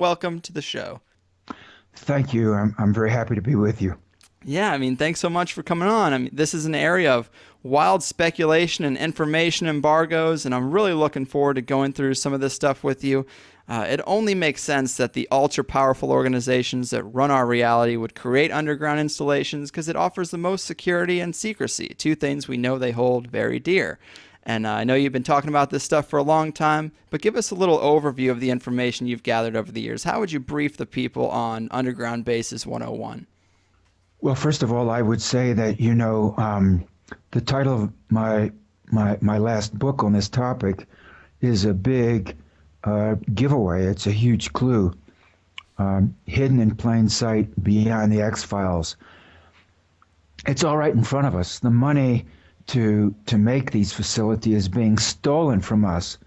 welcome to the show. Thank you. I'm very happy to be with you. Yeah, thanks so much for coming on. This is an area of wild speculation and information embargoes, and I'm really looking forward to going through some of this stuff with you. It only makes sense that the ultra powerful organizations that run our reality would create underground installations because it offers the most security and secrecy, two things we know they hold very dear. And I know you've been talking about this stuff for a long time, but give us a little overview of the information you've gathered over the years. How would you brief the people on Underground Bases 101? Well, first of all, I would say that the title of my last book on this topic is a big giveaway. It's a huge clue, hidden in plain sight beyond the X Files. It's all right in front of us. The money to make these facilities is being stolen from us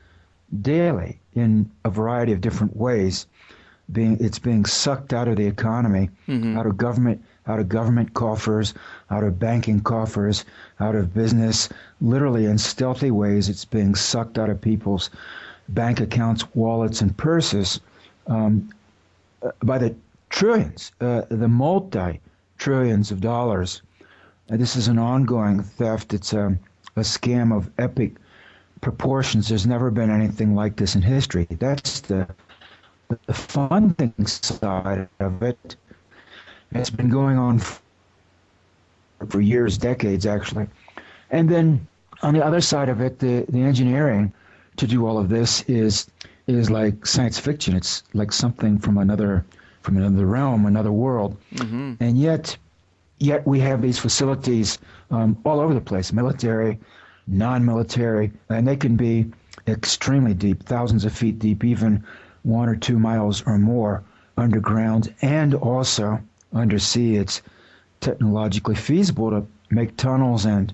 daily in a variety of different ways. It's being sucked out of the economy, Mm-hmm. out of government coffers, out of banking coffers, out of business. Literally in stealthy ways, it's being sucked out of people's bank accounts, wallets, and purses by the trillions, the multi-trillions of dollars. This is an ongoing theft. It's a scam of epic proportions. There's never been anything like this in history. That's the funding side of it. It's been going on for years, decades, actually. And then on the other side of it, the engineering to do all of this is like science fiction. It's like something from another realm, another world. Mm-hmm. And yet we have these facilities all over the place, military, non-military, and they can be extremely deep, thousands of feet deep, even 1 or 2 miles or more underground, and also undersea. It's technologically feasible to make tunnels and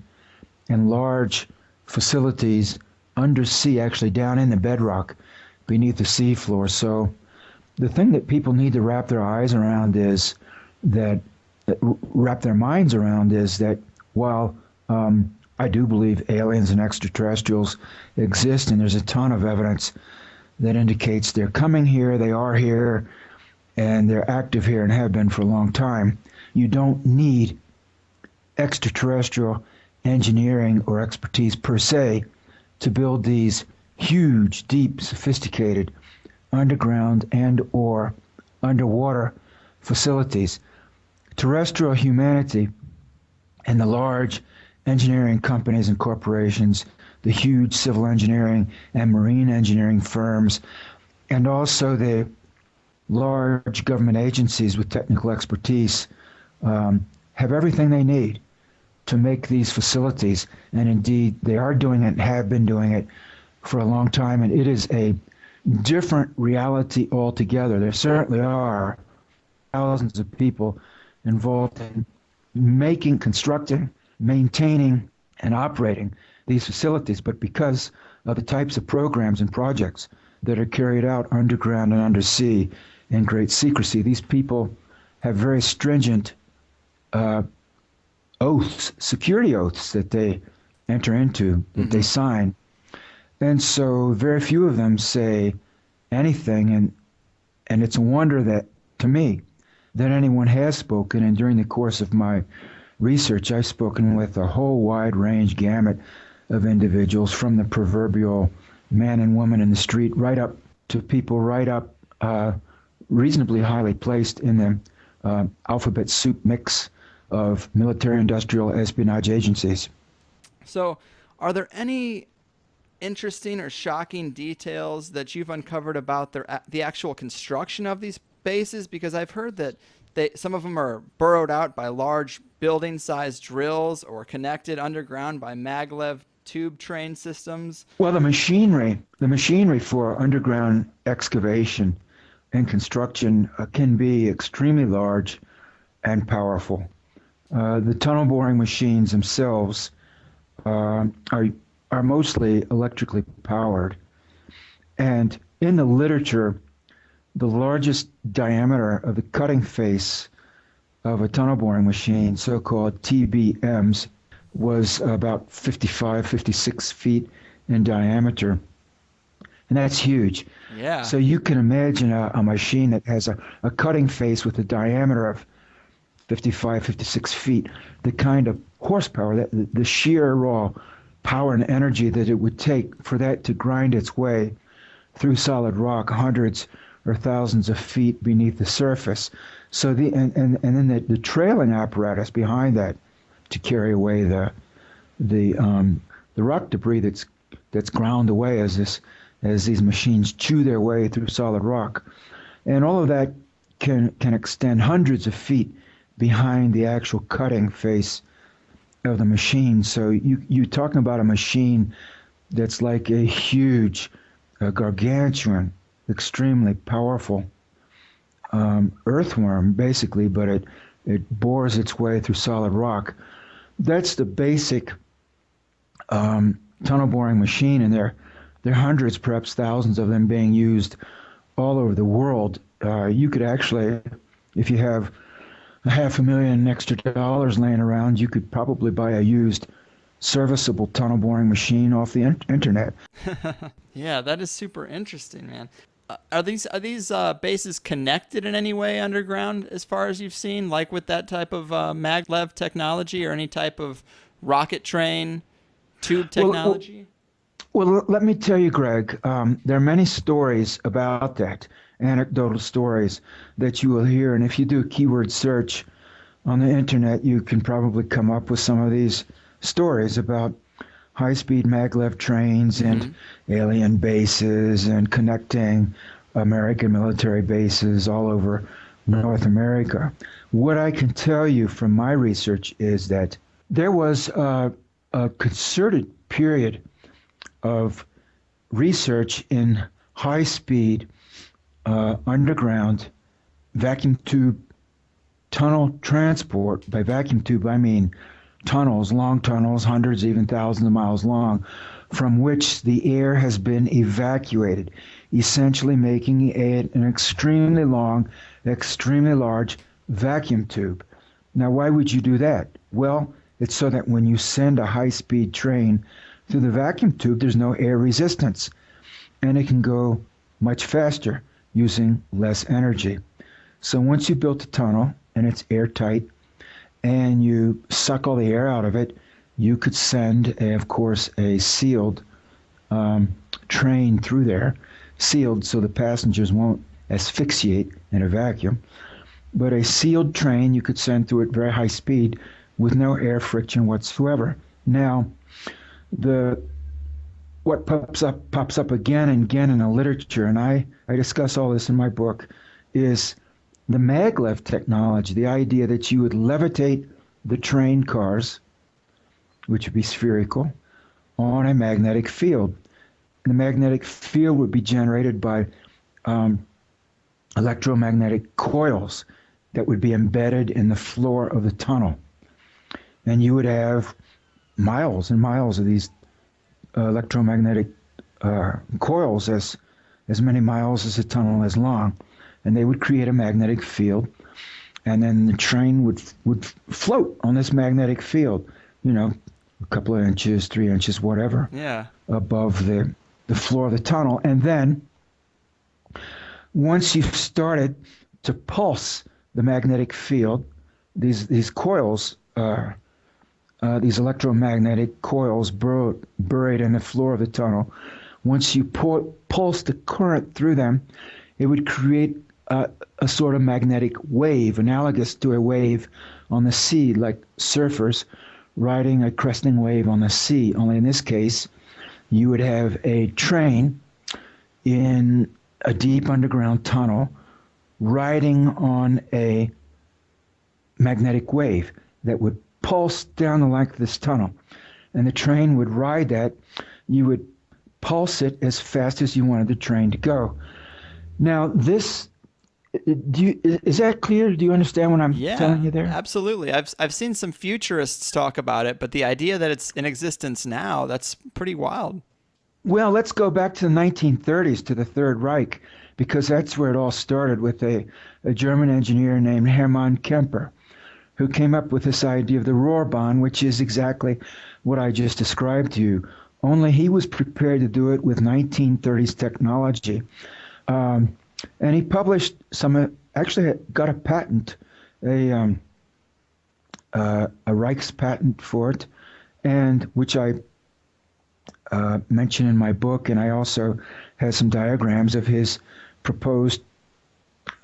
large facilities undersea, actually down in the bedrock beneath the seafloor. So the thing that people need to wrap their eyes around is that, wrap their minds around is that while I do believe aliens and extraterrestrials exist, and there's a ton of evidence that indicates they're coming here, they are here, and they're active here and have been for a long time. You don't need extraterrestrial engineering or expertise per se to build these huge, deep, sophisticated underground and or underwater facilities. Terrestrial humanity and the large engineering companies and corporations, the huge civil engineering and marine engineering firms, and also the large government agencies with technical expertise have everything they need to make these facilities. And indeed, they are doing it and have been doing it for a long time. And it is a different reality altogether. There certainly are thousands of people involved in making, constructing, maintaining, and operating these facilities. But because of the types of programs and projects that are carried out underground and undersea in great secrecy, these people have very stringent oaths, security oaths that they enter into, that they sign. And so very few of them say anything, and it's a wonder that, to me, that anyone has spoken. And during the course of my research, I've spoken with a whole wide range gamut of individuals, from the proverbial man and woman in the street right up to people right up reasonably highly placed in the alphabet soup mix of military-industrial espionage agencies. So, are there any interesting or shocking details that you've uncovered about the actual construction of these bases? Because I've heard that some of them are burrowed out by large building-sized drills or connected underground by maglev tube train systems. Well, the machinery for underground excavation and construction can be extremely large and powerful. The tunnel boring machines themselves are mostly electrically powered. And in the literature, the largest diameter of the cutting face of a tunnel boring machine, so-called TBMs, was about 55, 56 feet in diameter. and that's huge. Yeah. So you can imagine a machine that has a cutting face with a diameter of 55, 56 feet, the kind of horsepower, that the sheer raw power and energy that it would take for that to grind its way through solid rock hundreds or thousands of feet beneath the surface. So and then the trailing apparatus behind that to carry away the rock debris that's ground away as these machines chew their way through solid rock, and all of that can extend hundreds of feet behind the actual cutting face of the machine. So you're talking about a machine that's like a huge, gargantuan, extremely powerful earthworm, basically, but it bores its way through solid rock. That's the basic tunnel boring machine, and there are hundreds, perhaps thousands of them being used all over the world. You could actually, if you have $500,000 extra dollars laying around, you could probably buy a used serviceable tunnel boring machine off the internet. Yeah, that is super interesting, man. Are these bases connected in any way underground, as far as you've seen, like with that type of maglev technology or any type of rocket train tube Well, technology? let me tell you, Greg, there are many stories about that, anecdotal stories that you will hear. And if you do a keyword search on the internet, you can probably come up with some of these stories about high-speed maglev trains and alien bases and connecting American military bases all over North America. What I can tell you from my research is that there was a concerted period of research in high-speed underground vacuum tube tunnel transport. By vacuum tube, I mean tunnels, long tunnels, hundreds, even thousands of miles long, from which the air has been evacuated, essentially making an extremely long, extremely large vacuum tube. Now, why would you do that? Well, it's so that when you send a high-speed train through the vacuum tube, there's no air resistance, and it can go much faster using less energy. So once you built a tunnel and it's airtight and you suck all the air out of it, you could send, of course, a sealed train through there, sealed so the passengers won't asphyxiate in a vacuum. But a sealed train you could send through at very high speed with no air friction whatsoever. Now, what pops up again and again in the literature, and I discuss all this in my book, is the maglev technology, the idea that you would levitate the train cars, which would be spherical, on a magnetic field. And the magnetic field would be generated by electromagnetic coils that would be embedded in the floor of the tunnel. And you would have miles and miles of these electromagnetic coils, as many miles as the tunnel is long, and they would create a magnetic field, and then the train would float on this magnetic field, a couple of inches, 3 inches, whatever, Yeah. above the floor of the tunnel. And then once you've started to pulse the magnetic field, these coils, these electromagnetic coils buried in the floor of the tunnel, once you pulse the current through them, it would create a sort of magnetic wave, analogous to a wave on the sea, like surfers riding a cresting wave on the sea. Only in this case, you would have a train in a deep underground tunnel riding on a magnetic wave that would pulse down the length of this tunnel. And the train would ride that. You would pulse it as fast as you wanted the train to go. Now, is that clear? Do you understand what I'm telling you there? Absolutely. I've seen some futurists talk about it, but the idea that it's in existence now, that's pretty wild. Well, let's go back to the 1930s, to the Third Reich, because that's where it all started with a German engineer named Hermann Kemper, who came up with this idea of the Rohrbahn, which is exactly what I just described to you, only he was prepared to do it with 1930s technology. Um, and he published some, actually got a patent, a Reichs patent for it, and which I mention in my book, and I also have some diagrams of his proposed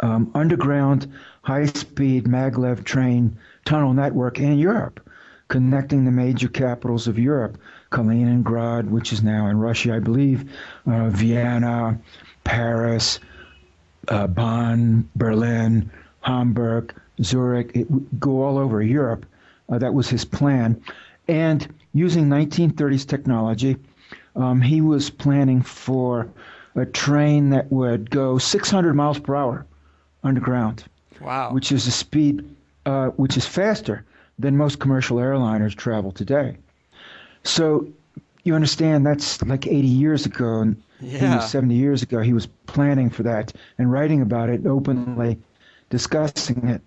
underground high-speed maglev train tunnel network in Europe, connecting the major capitals of Europe, Kaliningrad, which is now in Russia, I believe, Vienna, Paris, Bonn, Berlin, Hamburg, Zurich, it would go all over Europe. That was his plan. And using 1930s technology, he was planning for a train that would go 600 miles per hour underground, Wow. which is a speed which is faster than most commercial airliners travel today. So you understand that's like 80 years ago, and Yeah. 70 years ago, he was planning for that and writing about it, openly discussing it.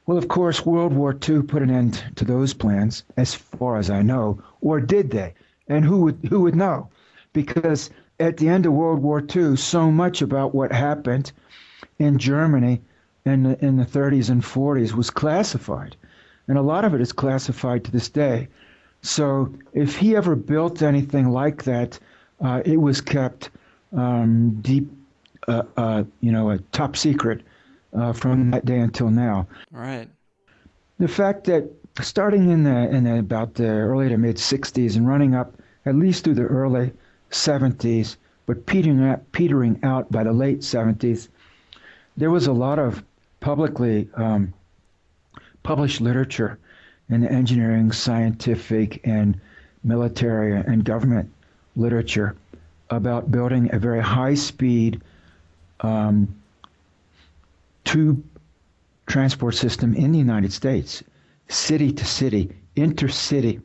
Well, of course, World War II put an end to those plans, as far as I know, or did they? And who would know? Because at the end of World War II, so much about what happened in Germany in the 30s and 40s was classified, and a lot of it is classified to this day. So if he ever built anything like that, it was kept deep, a top secret from that day until now. Right. The fact that starting in about the early to mid 60s and running up at least through the early 70s, but petering out by the late 70s, there was a lot of publicly published literature in the engineering, scientific, and military and government literature about building a very high-speed tube transport system in the United States, city to city, intercity.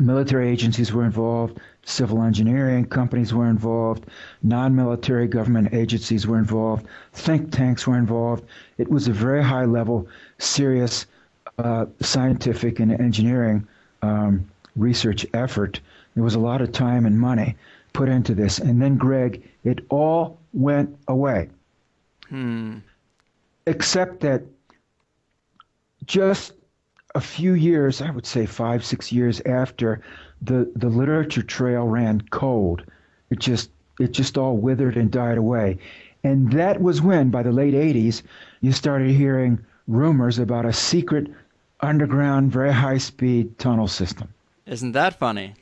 Military agencies were involved, civil engineering companies were involved, non-military government agencies were involved, think tanks were involved. It was a very high-level, serious scientific and engineering research effort. There was a lot of time and money put into this. And then, Greg, it all went away. Except that just a few years, I would say 5, 6 years after, the literature trail ran cold. It just all withered and died away. And that was when, by the late 80s, you started hearing rumors about a secret underground, very high-speed tunnel system. Isn't that funny?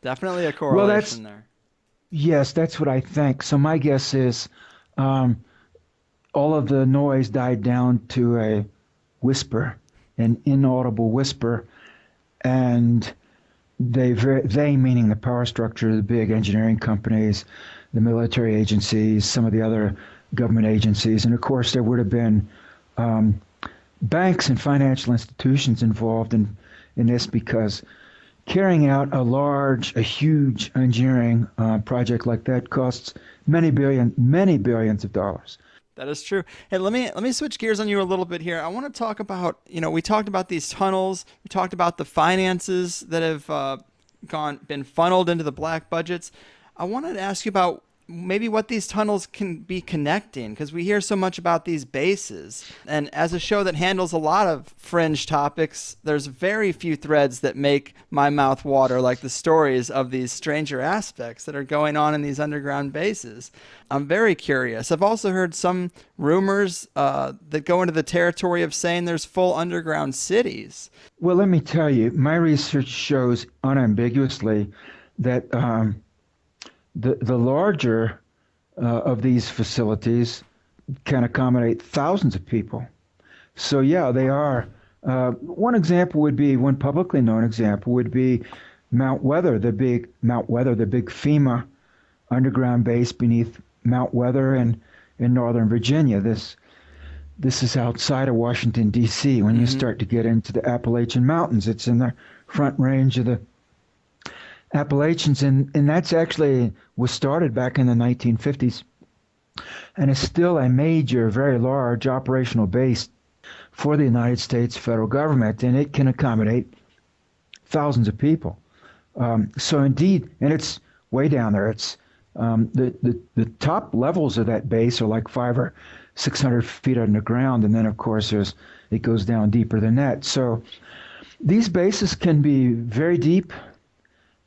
Definitely a Well, correlation there. yes, that's what I think. So my guess is all of the noise died down to a whisper, an inaudible whisper, and they meaning the power structure, the big engineering companies, the military agencies, some of the other government agencies, and of course there would have been banks and financial institutions involved in this, because carrying out a huge engineering project like that costs many billions of dollars. That is true. Hey, let me switch gears on you a little bit here. I want to talk about, we talked about these tunnels. We talked about the finances that have been funneled into the black budgets. I wanted to ask you about maybe what these tunnels can be connecting, because we hear so much about these bases. And as a show that handles a lot of fringe topics, there's very few threads that make my mouth water, like the stories of these stranger aspects that are going on in these underground bases. I'm very curious. I've also heard some rumors that go into the territory of saying there's full underground cities. Well, let me tell you, my research shows unambiguously that the larger of these facilities can accommodate thousands of people. So yeah, they are. One publicly known example would be Mount Weather, the big FEMA underground base beneath Mount Weather in Northern Virginia. This is outside of Washington, D.C. When you start to get into the Appalachian Mountains, it's in the front range of the Appalachians, and that's actually was started back in the 1950s and is still a major, very large operational base for the United States federal government, and it can accommodate thousands of people. So indeed, and it's way down there. It's the top levels of that base are like 500 or 600 feet underground, and then of course it goes down deeper than that. So these bases can be very deep,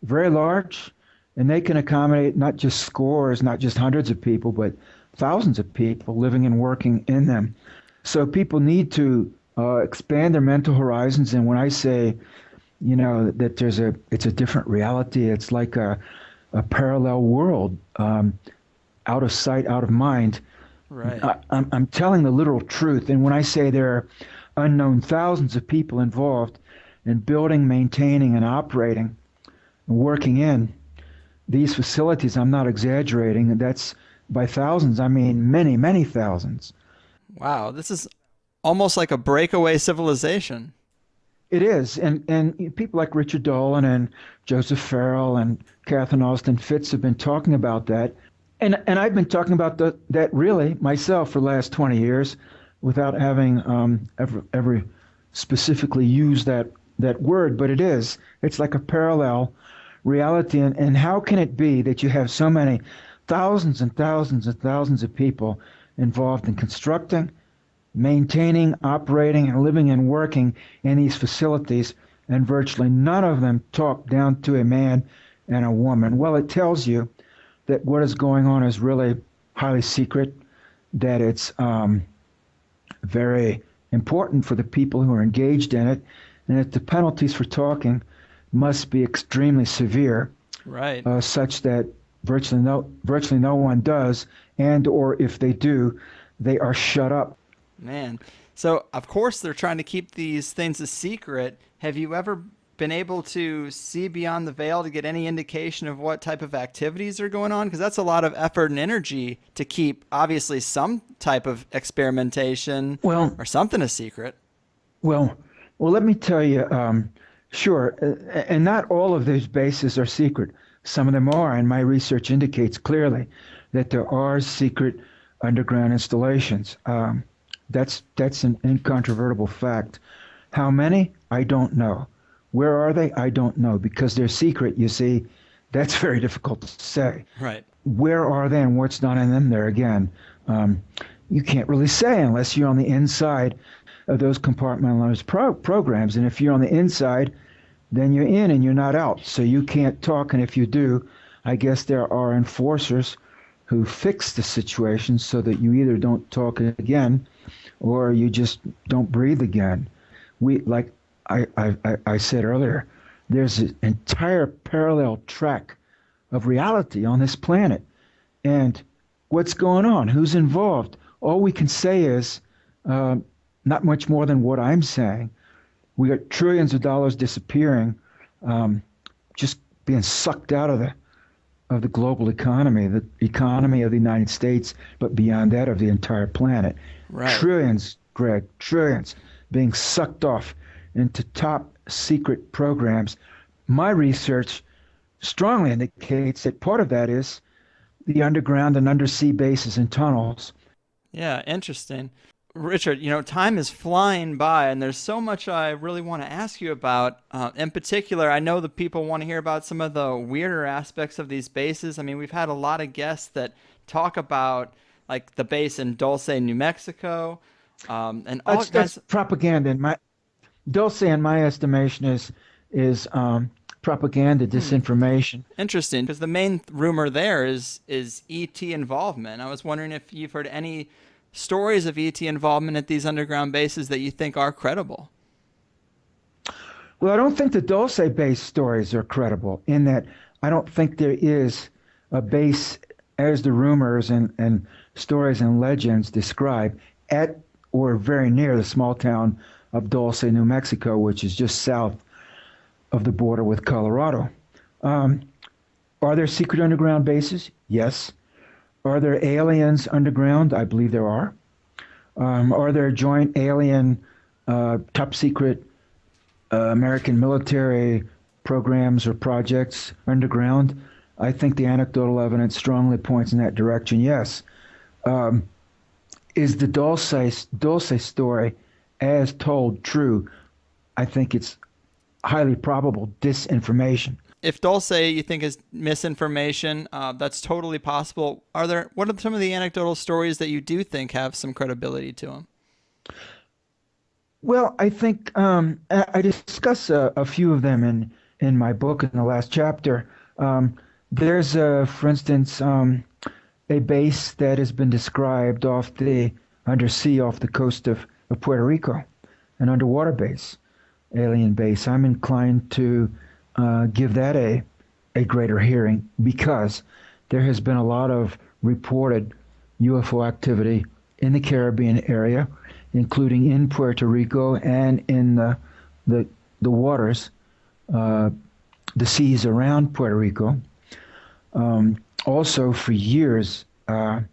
very large, and they can accommodate not just scores, not just hundreds of people, but thousands of people living and working in them. So people need to expand their mental horizons. And when I say, that it's a different reality, it's like a parallel world, out of sight, out of mind. Right. I'm telling the literal truth. And when I say there are unknown thousands of people involved in building, maintaining, and operating, and working in these facilities, I'm not exaggerating. And that's by thousands, I mean many, many thousands. Wow, this is almost like a breakaway civilization. It is, and people like Richard Dolan and Joseph Farrell and Catherine Austin Fitts have been talking about that, and I've been talking about that really myself for the last 20 years, without having ever specifically used that word. But it's like a parallel reality, and how can it be that you have so many thousands and thousands and thousands of people involved in constructing, maintaining, operating, and living and working in these facilities, and virtually none of them talk down to a man and a woman? Well, it tells you that what is going on is really highly secret, that it's very important for the people who are engaged in it, and that the penalties for talking must be extremely severe, Right. such that virtually no one does, and or if they do, they are shut up. Man. So, of course, they're trying to keep these things a secret. Have you ever been able to see beyond the veil to get any indication of what type of activities are going on? Because that's a lot of effort and energy to keep, obviously, some type of experimentation Well, or something a secret. well, well. Let me tell you. Sure, and not all of these bases are secret. Some of them are, and my research indicates clearly that there are secret underground installations. That's an incontrovertible fact. How many? I don't know. Where are they? I don't know, because they're secret. You see, that's very difficult to say. Right. Where are they and what's done in them? There again, you can't really say unless you're on the inside of those compartmentalized programs. And if you're on the inside, then you're in and you're not out. So you can't talk. And if you do, I guess there are enforcers who fix the situation so that you either don't talk again or you just don't breathe again. Like I said earlier, there's an entire parallel track of reality on this planet. And what's going on? Who's involved? All we can say is not much more than what I'm saying. We got trillions of dollars disappearing, just being sucked out of the global economy, the economy of the United States, but beyond that, of the entire planet. Right. Trillions, Greg, trillions being sucked off into top secret programs. My research strongly indicates that part of that is the underground and undersea bases and tunnels. Yeah, interesting. Richard, time is flying by, and there's so much I really want to ask you about. In particular, I know the people want to hear about some of the weirder aspects of these bases. I mean, we've had a lot of guests that talk about like the base in Dulce, New Mexico, and all That's kinds. propaganda. Dulce, in my estimation, is propaganda, disinformation. Interesting, because the main rumor there is ET involvement. I was wondering if you've heard any stories of ET involvement at these underground bases that you think are credible. Well, I don't think the Dulce base stories are credible, in that I don't think there is a base, as the rumors and stories and legends describe, at or very near the small town of Dulce, New Mexico, which is just south of the border with Colorado. Are there secret underground bases? Yes. Are there aliens underground? I believe there are. Are there joint alien, top secret American military programs or projects underground? I think the anecdotal evidence strongly points in that direction, yes. Is the Dulce story as told true? I think it's highly probable disinformation. if Dulce you think is misinformation, that's totally possible. What are some of the anecdotal stories that you do think have some credibility to them? Well, I think I discuss a few of them in my book in the last chapter. There's, for instance, a base that has been described off the undersea off the coast of Puerto Rico, an underwater base, alien base. I'm inclined to give that a greater hearing because there has been a lot of reported UFO activity in the Caribbean area, including in Puerto Rico and in the, the waters, uh, the seas around Puerto Rico. Also, for years, the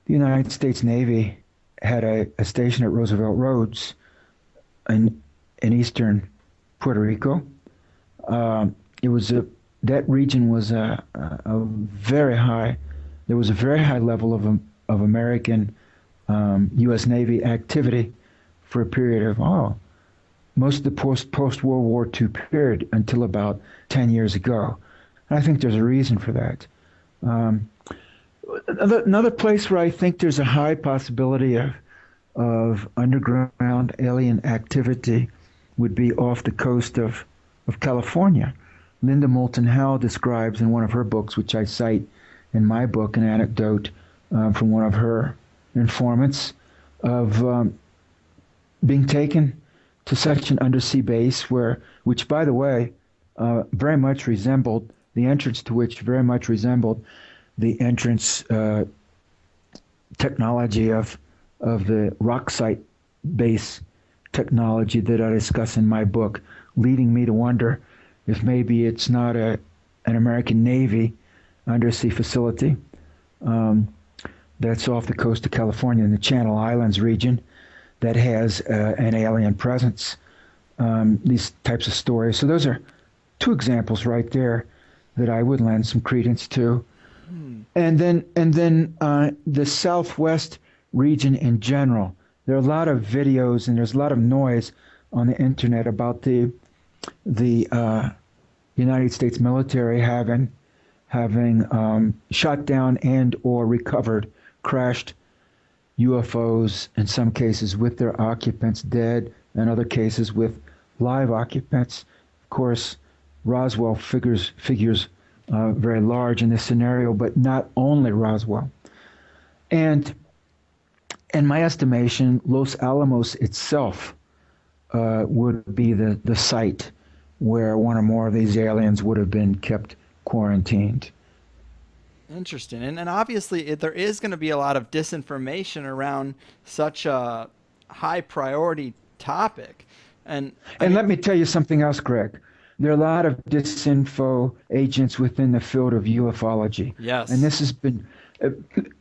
United States Navy had a station at Roosevelt Roads in eastern Puerto Rico. It was that region was a very high. There was a very high level of American U.S. Navy activity for a period of most of the post World War II period until about 10 years ago. And I think there's a reason for that. Um, another place where I think there's a high possibility of underground alien activity would be off the coast of California. Linda Moulton Howe describes in one of her books, which I cite in my book, an anecdote from one of her informants of being taken to such an undersea base which by the way, very much resembled the entrance to which very much resembled the entrance technology of the rock site base technology that I discuss in my book, leading me to wonder if maybe it's not an American Navy undersea facility that's off the coast of California in the Channel Islands region that has an alien presence. These types of stories. So those are two examples right there that I would lend some credence to. And then the Southwest region in general. There are a lot of videos and there's a lot of noise on the internet about the United States military having shot down and or recovered crashed UFOs in some cases with their occupants dead, and other cases with live occupants. Of course, Roswell figures very large in this scenario, but not only Roswell. And in my estimation, Los Alamos itself would be the site where one or more of these aliens would have been kept quarantined. Interesting. And obviously, there is going to be a lot of disinformation around such a high priority topic. And I And mean, let me tell you something else, Greg. There are a lot of disinfo agents within the field of ufology. And yes. this has been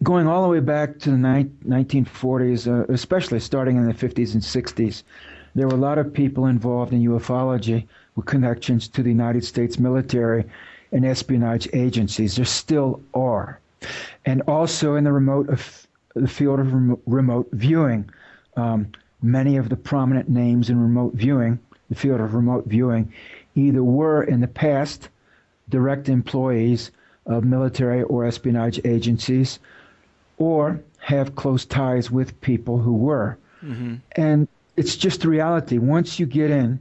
going all the way back to the 1940s, especially starting in the 50s and 60s. There were a lot of people involved in ufology with connections to the United States military and espionage agencies. There still are. And also in the field of remote viewing. Many of the prominent names in remote viewing, the field of remote viewing, either were in the past direct employees of military or espionage agencies or have close ties with people who were. Hmm. And it's just the reality. Once you get in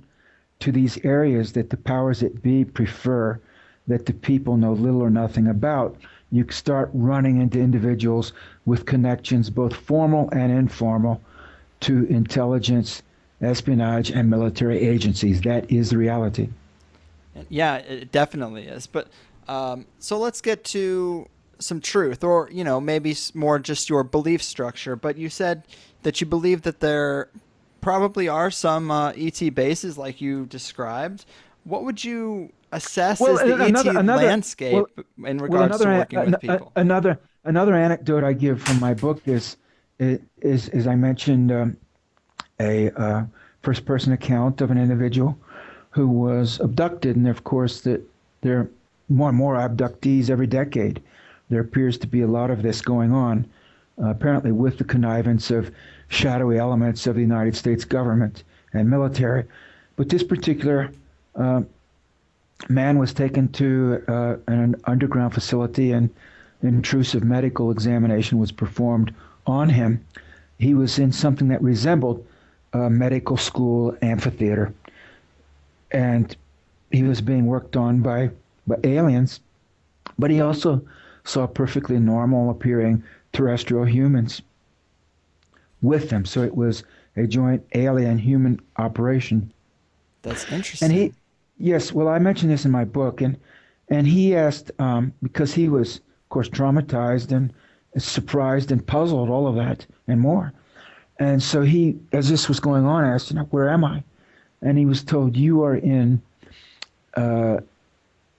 to these areas that the powers that be prefer, that the people know little or nothing about, you start running into individuals with connections, both formal and informal, to intelligence, espionage, and military agencies. That is the reality. Yeah, it definitely is. But so let's get to some truth, or maybe more just your belief structure. But you said that you believe that there probably are some ET bases like you described. What would you assess Well, as the ET well, landscape in well, regards to working with people? another anecdote I give from my book is as I mentioned, a first-person account of an individual who was abducted, and of course that there are more and more abductees every decade. There appears to be a lot of this going on, apparently with the connivance of shadowy elements of the United States government and military. But this particular Man was taken to an underground facility, and an intrusive medical examination was performed on him. He was in something that resembled a medical school amphitheater, and he was being worked on by aliens, but he also saw perfectly normal appearing terrestrial humans with them. So it was a joint alien human operation. That's And he, interesting. yes, well, I mentioned this in my book, and he asked, because he was, of course, traumatized and surprised and puzzled, all of that and more. And so he, as this was going on, asked, where am I? And he was told, you are in uh,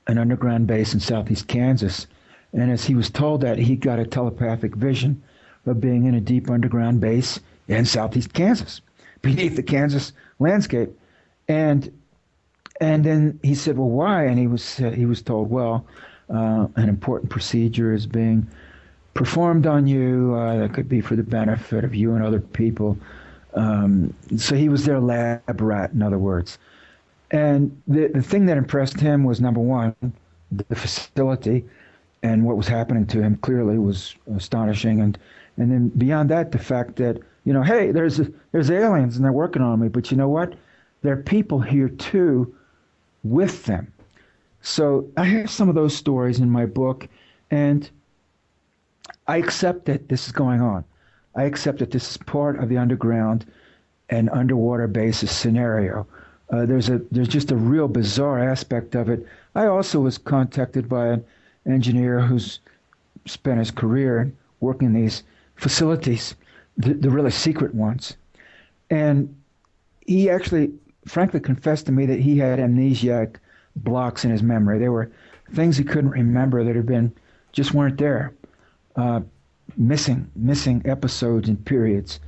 an underground base in southeast Kansas. And as he was told that, he got a telepathic vision of being in a deep underground base in southeast Kansas, beneath the Kansas landscape. And and then he said, well, why? And he was told, well, an important procedure is being performed on you that could be for the benefit of you and other people. So he was their lab rat, in other words. And the thing that impressed him was, number one, the facility, and what was happening to him clearly was astonishing. And then beyond that, the fact that, hey, there's aliens and they're working on me, but you know what? There are people here too with them. So I have some of those stories in my book, and I accept that this is going on. I accept that this is part of the underground and underwater basis scenario. There's just a real bizarre aspect of it. I also was contacted by an engineer who's spent his career working in these facilities, the really secret ones, and he actually, frankly, confessed to me that he had amnesiac blocks in his memory. There were things he couldn't remember that had been just weren't there, uh, missing episodes and periods.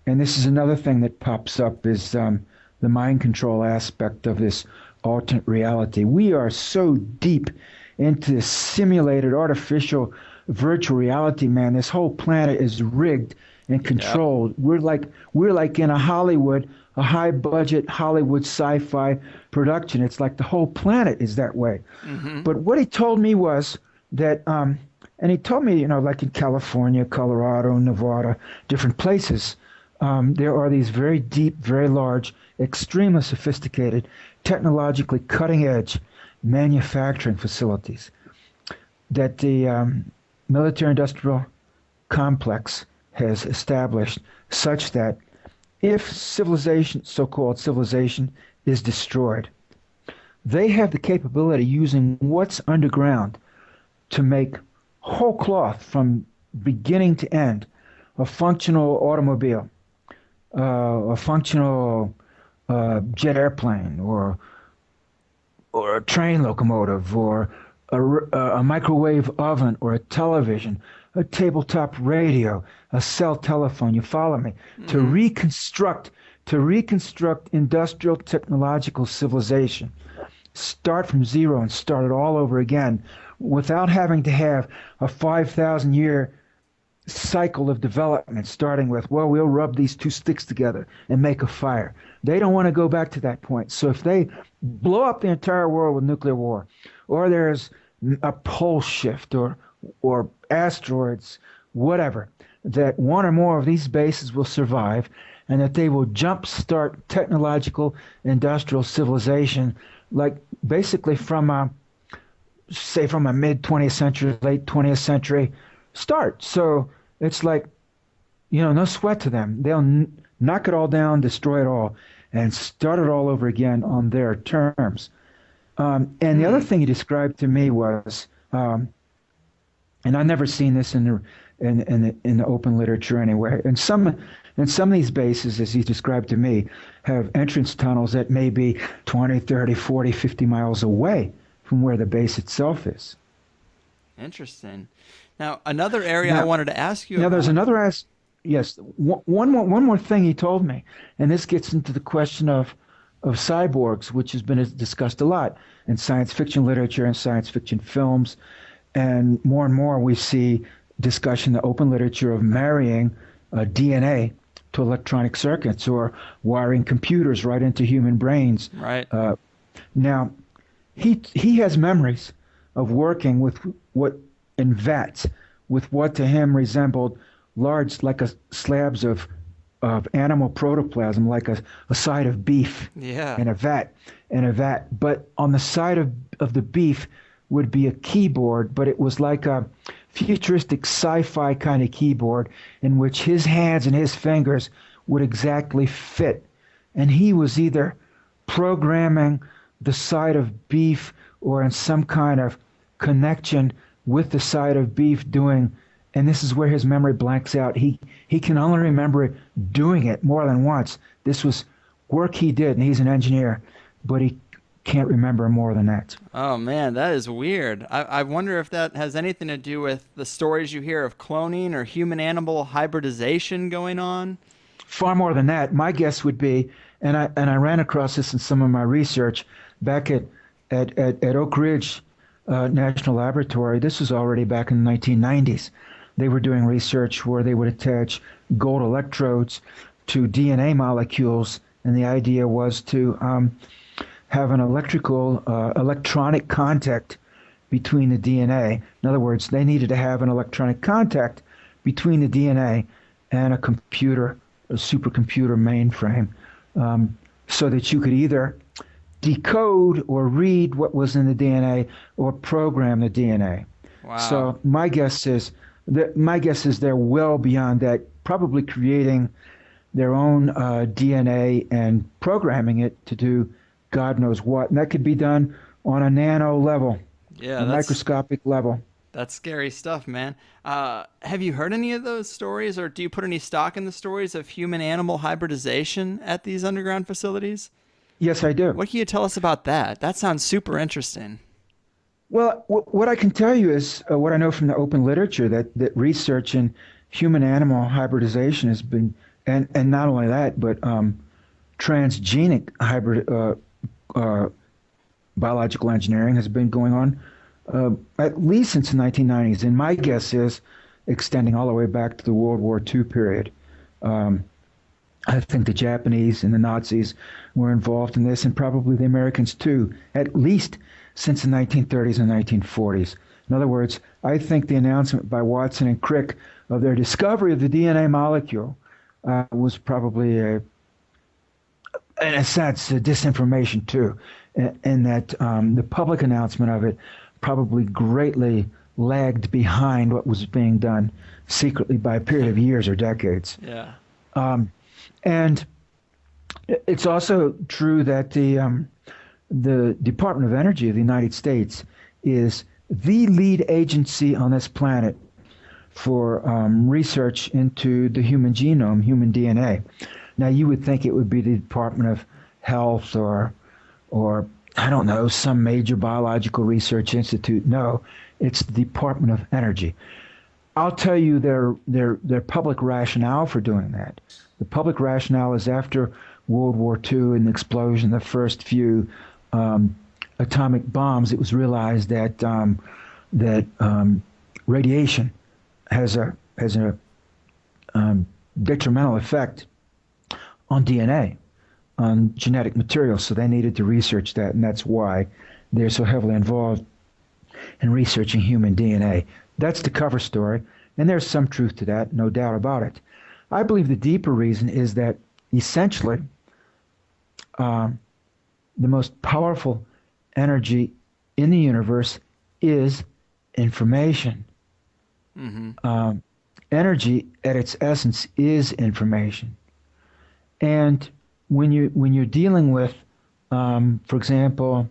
And this is another thing that pops up is the mind control aspect of this alternate reality. We are so deep into this simulated, artificial, virtual reality, man. This whole planet is rigged and Yep. controlled. We're like in a high budget Hollywood sci-fi production. It's like the whole planet is that way. Mm-hmm. But what he told me was that, and he told me, like in California, Colorado, Nevada, different places, there are these very deep, very large, extremely sophisticated, technologically cutting edge manufacturing facilities that the military industrial complex has established, such that if civilization, so-called civilization, is destroyed, they have the capability, using what's underground, to make whole cloth from beginning to end, a functional automobile, a functional jet airplane, or a train locomotive, or a microwave oven, or a television, a tabletop radio, a cell telephone. You follow me? To Mm-hmm. reconstruct, to reconstruct industrial technological civilization, start from zero and start it all over again, without having to have a 5,000-year cycle of development, starting with, well, we'll rub these two sticks together and make a fire. They don't want to go back to that point. So if they blow up the entire world with nuclear war, or there's a pole shift, or asteroids, whatever, that one or more of these bases will survive, and that they will jumpstart technological industrial civilization, like basically from a mid 20th century, late 20th century start. So it's like, no sweat to them. They'll knock it all down, destroy it all, and start it all over again on their terms. And the other Hmm. thing he described to me was, and I've never seen this in the open literature anywhere. And some of these bases, as he described to me, have entrance tunnels that may be 20, 30, 40, 50 miles away from where the base itself is. Interesting. Now, another area I Now, wanted to ask you there's about. another yes, one more thing he told me, and this gets into the question of cyborgs, which has been discussed a lot in science fiction literature and science fiction films, and more we see discussion in the open literature of marrying DNA to electronic circuits, or wiring computers right into human brains. Right. Uh, Now, he has memories of working with what in vats with what to him resembled large like a slabs of animal protoplasm, like a side of beef Yeah. in a vat, But on the side of the beef would be a keyboard, but it was like a futuristic sci-fi kind of keyboard in which his hands and his fingers would exactly fit. And he was either programming the side of beef or in some kind of connection with the side of beef doing, and this is where his memory blanks out. He can only remember doing it more than once. This was work he did, and he's an engineer, but he can't remember more than that. Oh man, that is weird. I wonder if that has anything to do with the stories you hear of cloning or human animal hybridization going on. Far more than that. My guess would be, and I ran across this in some of my research back at Oak Ridge National Laboratory. This was already back in the 1990s. They were doing research where they would attach gold electrodes to DNA molecules, and the idea was to have an electronic contact between the DNA. In other words, they needed to have an electronic contact between the DNA and a supercomputer mainframe, so that you could either decode or read what was in the DNA or program the DNA. Wow. So my guess is they're well beyond that, probably creating their own DNA and programming it to do God knows what. And that could be done on a nano level, Yeah, a microscopic level. that's scary stuff, man. Have you heard any of those stories, or do you put any stock in the stories of human animal hybridization at these underground facilities? Yes, I do. What can you tell us about that? That sounds super interesting. Well, what I can tell you is what I know from the open literature that research in human animal hybridization has been, and not only that, but transgenic hybrid biological engineering has been going on at least since the 1990s. And my guess is extending all the way back to the World War II period. Um, I think the Japanese and the Nazis were involved in this, and probably the Americans too, at least since the 1930s and 1940s. In other words, I think the announcement by Watson and Crick of their discovery of the DNA molecule was probably, in a sense, disinformation too, and that the public announcement of it probably greatly lagged behind what was being done secretly by a period of years or decades. Yeah. And it's also true that the Department of Energy of the United States is the lead agency on this planet for research into the human genome, human DNA. Now, you would think it would be the Department of Health or I don't know, some major biological research institute. No, it's the Department of Energy. I'll tell you their public rationale for doing that. The public rationale is after World War II and the explosion of the first few atomic bombs, it was realized that radiation has a detrimental effect on DNA, on genetic material. So they needed to research that, and that's why they're so heavily involved in researching human DNA. That's the cover story, and there's some truth to that, no doubt about it. I believe the deeper reason is that essentially the most powerful energy in the universe is information. Mm-hmm. Energy at its essence is information. And when you're dealing with, for example,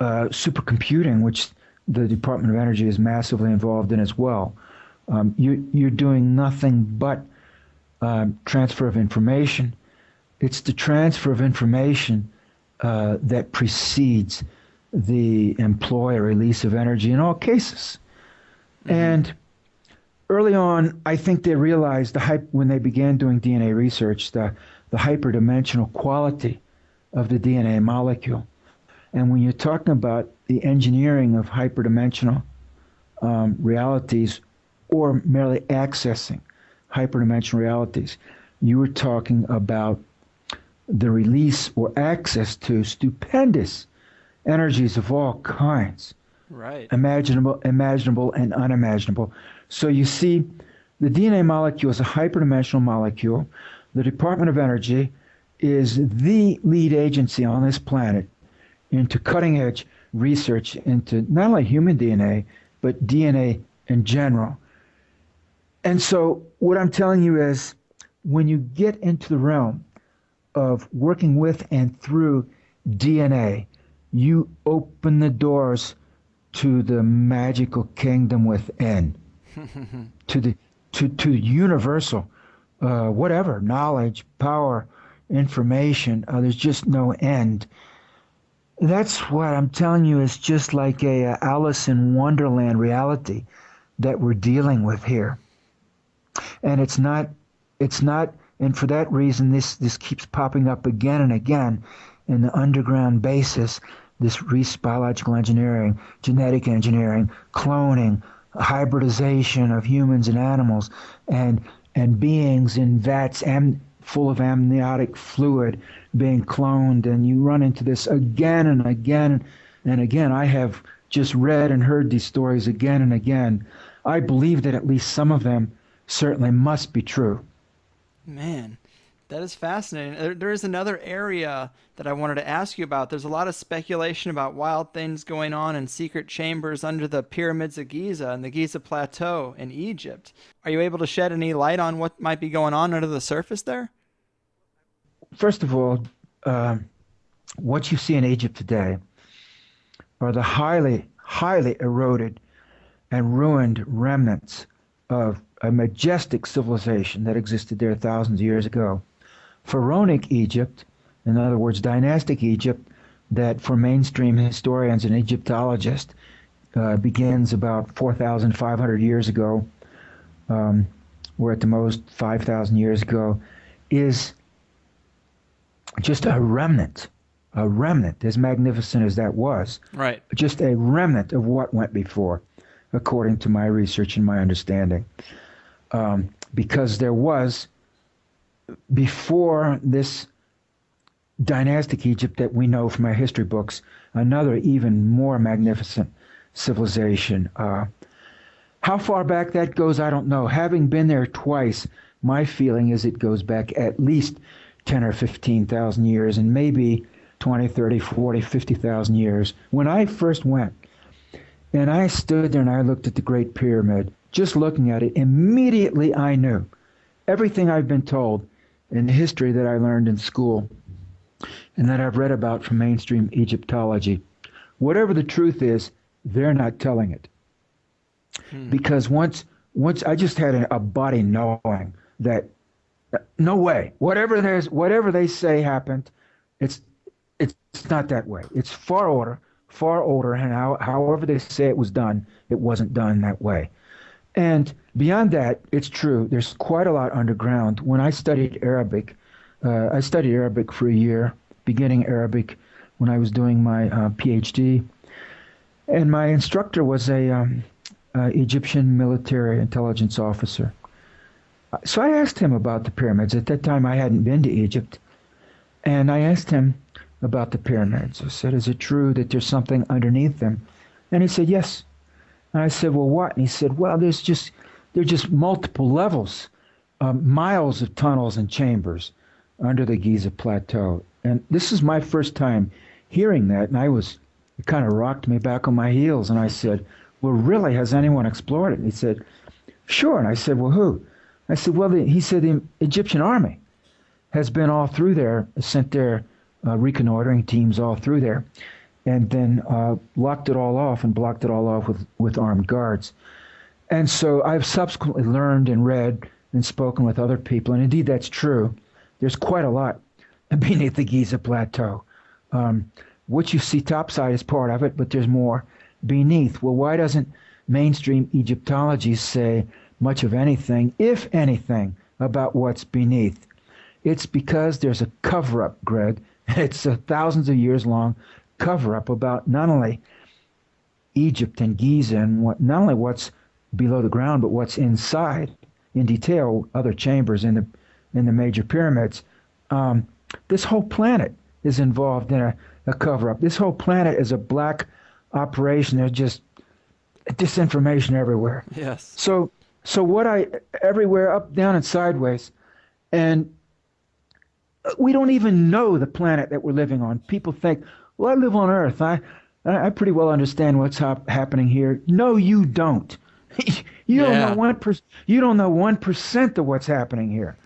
supercomputing, which the Department of Energy is massively involved in as well, you're doing nothing but transfer of information. It's the transfer of information that precedes the employ or release of energy in all cases. Mm-hmm. And early on, I think they realized when they began doing DNA research, the hyperdimensional quality of the DNA molecule. And when you're talking about the engineering of hyperdimensional realities or merely accessing hyperdimensional realities, you were talking about the release or access to stupendous energies of all kinds, Right. imaginable and unimaginable. So you see, the DNA molecule is a hyperdimensional molecule. The Department of Energy is the lead agency on this planet into cutting edge research into not only human DNA, but DNA in general. And so, what I'm telling you is when you get into the realm of working with and through DNA, you open the doors to the magical kingdom within, to the to universal, whatever knowledge, power, information. There's just no end. That's what I'm telling you is just like a Alice in Wonderland reality that we're dealing with here, and it's not, and for that reason, this keeps popping up again and again in the underground basis. This biological engineering, genetic engineering, cloning, hybridization of humans and animals, and beings in vats full of amniotic fluid being cloned, and you run into this again and again and again. I have just read and heard these stories again and again. I believe that at least some of them certainly must be true. Man, that is fascinating. There is another area that I wanted to ask you about. There's a lot of speculation about wild things going on in secret chambers under the pyramids of Giza and the Giza Plateau in Egypt. Are you able to shed any light on what might be going on under the surface there? First of all, uh, what you see in Egypt today are the highly eroded and ruined remnants of a majestic civilization that existed there thousands of years ago. Pharaonic Egypt, in other words, dynastic Egypt, that for mainstream historians and Egyptologists begins about 4,500 years ago, um, or at the most 5,000 years ago, is just a remnant, as magnificent as that was, Right. just a remnant of what went before, according to my research and my understanding. Because there was, before this dynastic Egypt that we know from our history books, another even more magnificent civilization. How far back that goes, I don't know. Having been there twice, my feeling is it goes back at least 10 or 15,000 years, and maybe 20, 30, 40, 50,000 years. When I first went, and I stood there and I looked at the Great Pyramid, just looking at it, immediately I knew everything I've been told in the history that I learned in school and that I've read about from mainstream Egyptology. Whatever the truth is, they're not telling it. Hmm. Because once I just had a body knowing that no way, whatever they say happened, it's it's not that way. It's far older, and however they say it was done, it wasn't done that way. And beyond that, it's true. There's quite a lot underground. When I studied Arabic for a year, beginning Arabic, when I was doing my PhD, and my instructor was a Egyptian military intelligence officer. So I asked him about the pyramids. At that time, I hadn't been to Egypt, and I asked him about the pyramids. I said, "Is it true that there's something underneath them?" And he said, "Yes." And I said, "Well, what?" And he said, "Well, there's just multiple levels, miles of tunnels and chambers under the Giza Plateau." And this is my first time hearing that, and it kind of rocked me back on my heels. And I said, "Well, really, has anyone explored it?" And he said, "Sure." And I said, "Well, who?" I said, "Well, he said the Egyptian army has been all through there, sent their reconnoitering teams all through there, and then locked it all off and blocked it all off with armed guards." And so I've subsequently learned and read and spoken with other people, and indeed that's true. There's quite a lot beneath the Giza Plateau. What you see topside is part of it, but there's more beneath. Well, why doesn't mainstream Egyptology say much of anything, if anything, about what's beneath? It's because there's a cover-up, Greg. It's a thousands of years long cover-up about not only Egypt and Giza and not only what's below the ground, but what's inside in detail, other chambers in the major pyramids. This whole planet is involved in a cover-up. This whole planet is a black operation. There's just disinformation everywhere. Yes. So, so what I everywhere, up, down, and sideways, and we don't even know the planet that we're living on. People think, well, I live on Earth. I pretty well understand what's happening here. No, you don't. You don't know Yeah. 1%. You don't know 1% of what's happening here.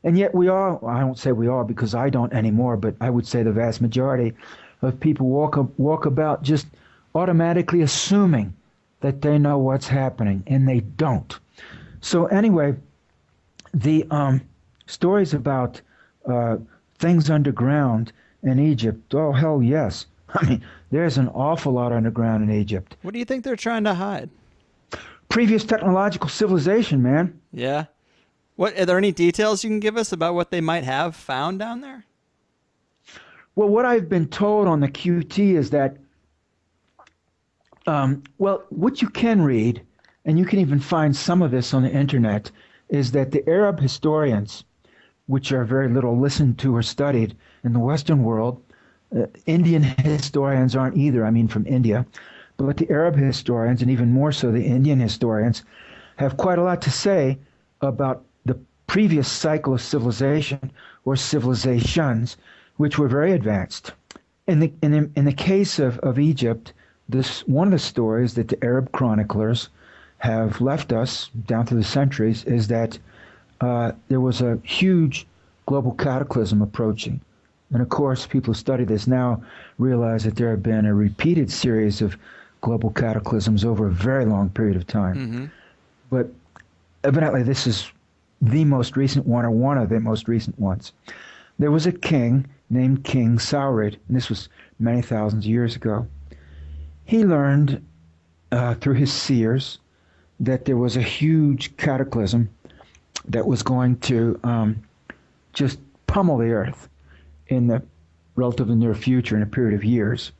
And yet we all, I won't say we all because I don't anymore, but I would say the vast majority of people walk about just automatically assuming that they know what's happening, and they don't. So anyway, the stories about things underground in Egypt, oh, hell yes. I mean, there's an awful lot underground in Egypt. What do you think they're trying to hide? Previous technological civilization, man. Yeah. What are there any details you can give us about what they might have found down there? Well, what I've been told on the QT is that, well, what you can read, and you can even find some of this on the internet, is that the Arab historians, which are very little listened to or studied in the Western world, Indian historians aren't either, I mean from India, but the Arab historians, and even more so the Indian historians, have quite a lot to say about the previous cycle of civilization or civilizations, which were very advanced. In the case of Egypt, this one of the stories that the Arab chroniclers have left us down through the centuries is that there was a huge global cataclysm approaching. And of course, people who study this now realize that there have been a repeated series of global cataclysms over a very long period of time. Mm-hmm. But evidently, this is the most recent one, or one of the most recent ones. There was a king named King Saurid, and this was many thousands of years ago. He learned through his seers that there was a huge cataclysm that was going to just pummel the earth in the relatively near future, in a period of years.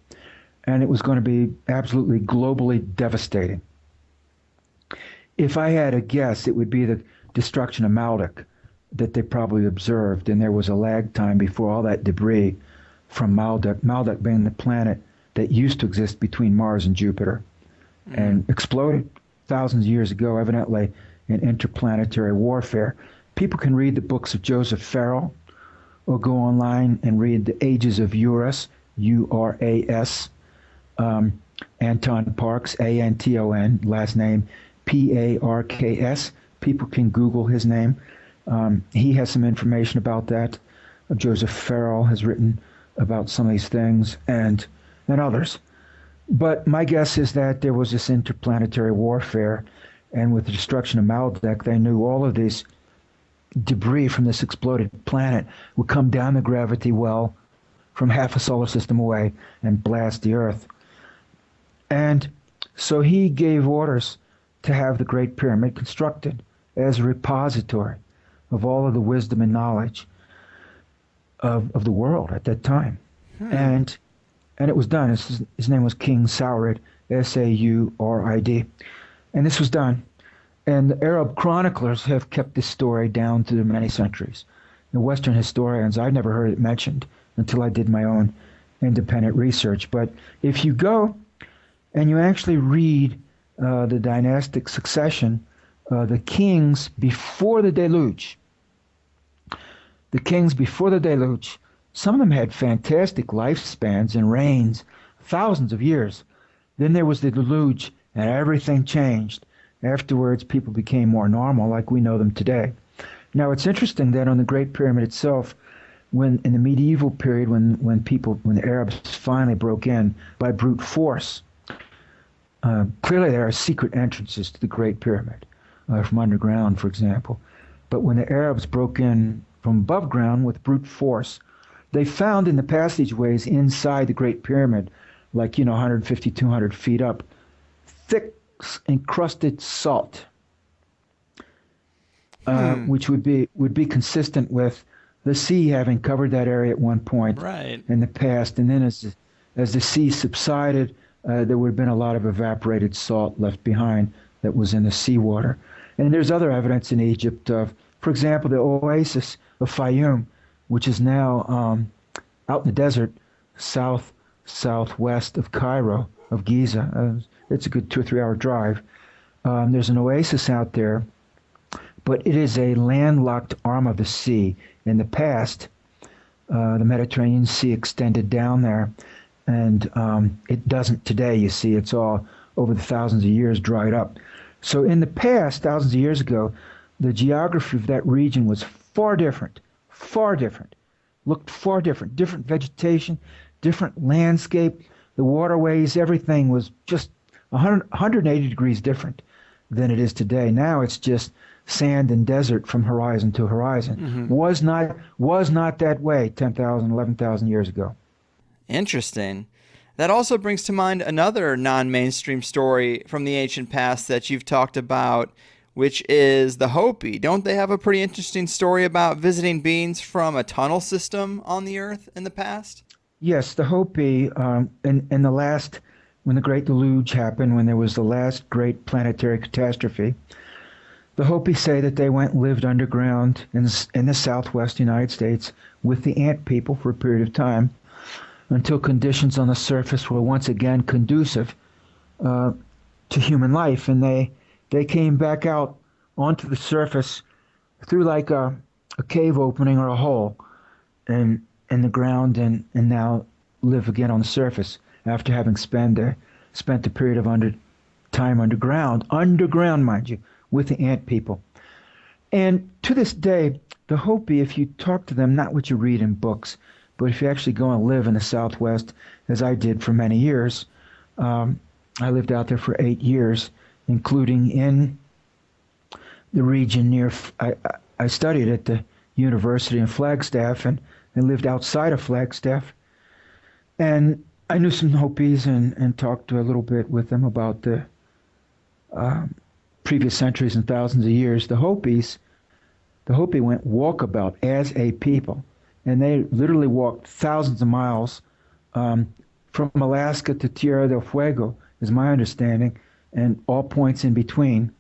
And it was going to be absolutely globally devastating. If I had a guess, it would be the destruction of Maldek that they probably observed, and there was a lag time before all that debris from Maldek being the planet that used to exist between Mars and Jupiter, and exploded thousands of years ago, evidently in interplanetary warfare. People can read the books of Joseph Farrell, or go online and read The Ages of Uras, U-R-A-S, Anton Parks, A-N-T-O-N, last name P-A-R-K-S. People can Google his name. He has some information about that. Joseph Farrell has written about some of these things, and others. But my guess is that there was this interplanetary warfare, and with the destruction of Maldek, they knew all of these debris from this exploded planet would come down the gravity well from half a solar system away and blast the Earth. And so he gave orders to have the Great Pyramid constructed as a repository of all of the wisdom and knowledge of the world at that time. And it was done. His name was King Saurid, S-A-U-R-I-D. And this was done. And the Arab chroniclers have kept this story down through many centuries. The Western historians, I've never heard it mentioned until I did my own independent research. But if you go and you actually read the dynastic succession, the kings before the deluge, some of them had fantastic lifespans and reigns, thousands of years. Then there was the deluge, and everything changed. Afterwards, people became more normal, like we know them today. Now, it's interesting that on the Great Pyramid itself, when in the medieval period, when the Arabs finally broke in by brute force, clearly there are secret entrances to the Great Pyramid from underground, for example. But when the Arabs broke in from above ground with brute force, they found in the passageways inside the Great Pyramid, like 150, 200 feet up, thick encrusted salt, which would be consistent with the sea having covered that area at one point in the past, and then as the sea subsided, there would have been a lot of evaporated salt left behind that was in the seawater. And there's other evidence in Egypt of, for example, the oasis of Fayum, which is now out in the desert, southwest of Cairo, of Giza. It's a good 2 or 3 hour drive. There's an oasis out there, but it is a landlocked arm of the sea. In the past, the Mediterranean Sea extended down there, and it doesn't today. You see, it's all over the thousands of years dried up. So in the past, thousands of years ago, the geography of that region was far different, looked far different vegetation, different landscape, the waterways, everything was just 180 degrees different than it is today. Now it's just sand and desert from horizon to horizon. Was not that way 10,000, 11,000 years ago. Interesting. That also brings to mind another non-mainstream story from the ancient past that you've talked about, which is the Hopi. Don't they have a pretty interesting story about visiting beings from a tunnel system on the Earth in the past? Yes, the Hopi, in the last, when the Great Deluge happened, when there was the last great planetary catastrophe, the Hopi say that they went and lived underground in the southwest United States with the ant people for a period of time until conditions on the surface were once again conducive to human life. And they came back out onto the surface through like a cave opening or a hole in the ground and now live again on the surface after having spent a period of time underground, mind you, with the ant people. And to this day, the Hopi, if you talk to them, not what you read in books, but if you actually go and live in the Southwest, as I did for many years, I lived out there for 8 years, including in the region near, I studied at the university in Flagstaff and lived outside of Flagstaff. And I knew some Hopis and talked a little bit with them about the previous centuries and thousands of years. The Hopi went walkabout as a people, and they literally walked thousands of miles from Alaska to Tierra del Fuego, is my understanding, and all points in between.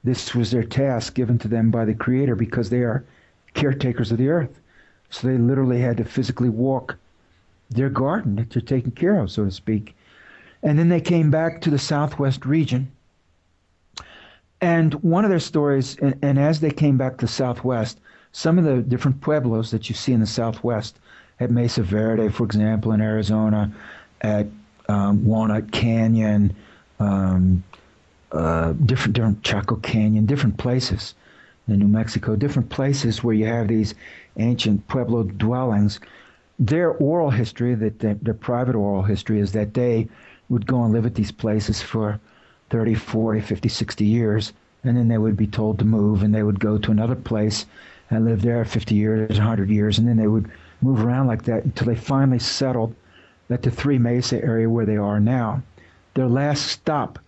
This was their task given to them by the Creator because they are caretakers of the earth. So they literally had to physically walk their garden that they're taking care of, so to speak. And then they came back to the southwest region. And one of their stories, and as they came back to the southwest, some of the different pueblos that you see in the southwest, at Mesa Verde, for example, in Arizona, at Walnut Canyon, different Chaco Canyon, different places in New Mexico, different places where you have these ancient pueblo dwellings. Their oral history, their private oral history, is that they would go and live at these places for 30, 40, 50, 60 years, and then they would be told to move, and they would go to another place and live there 50 years, 100 years, and then they would move around like that until they finally settled at the Three Mesa area where they are now. Their last stop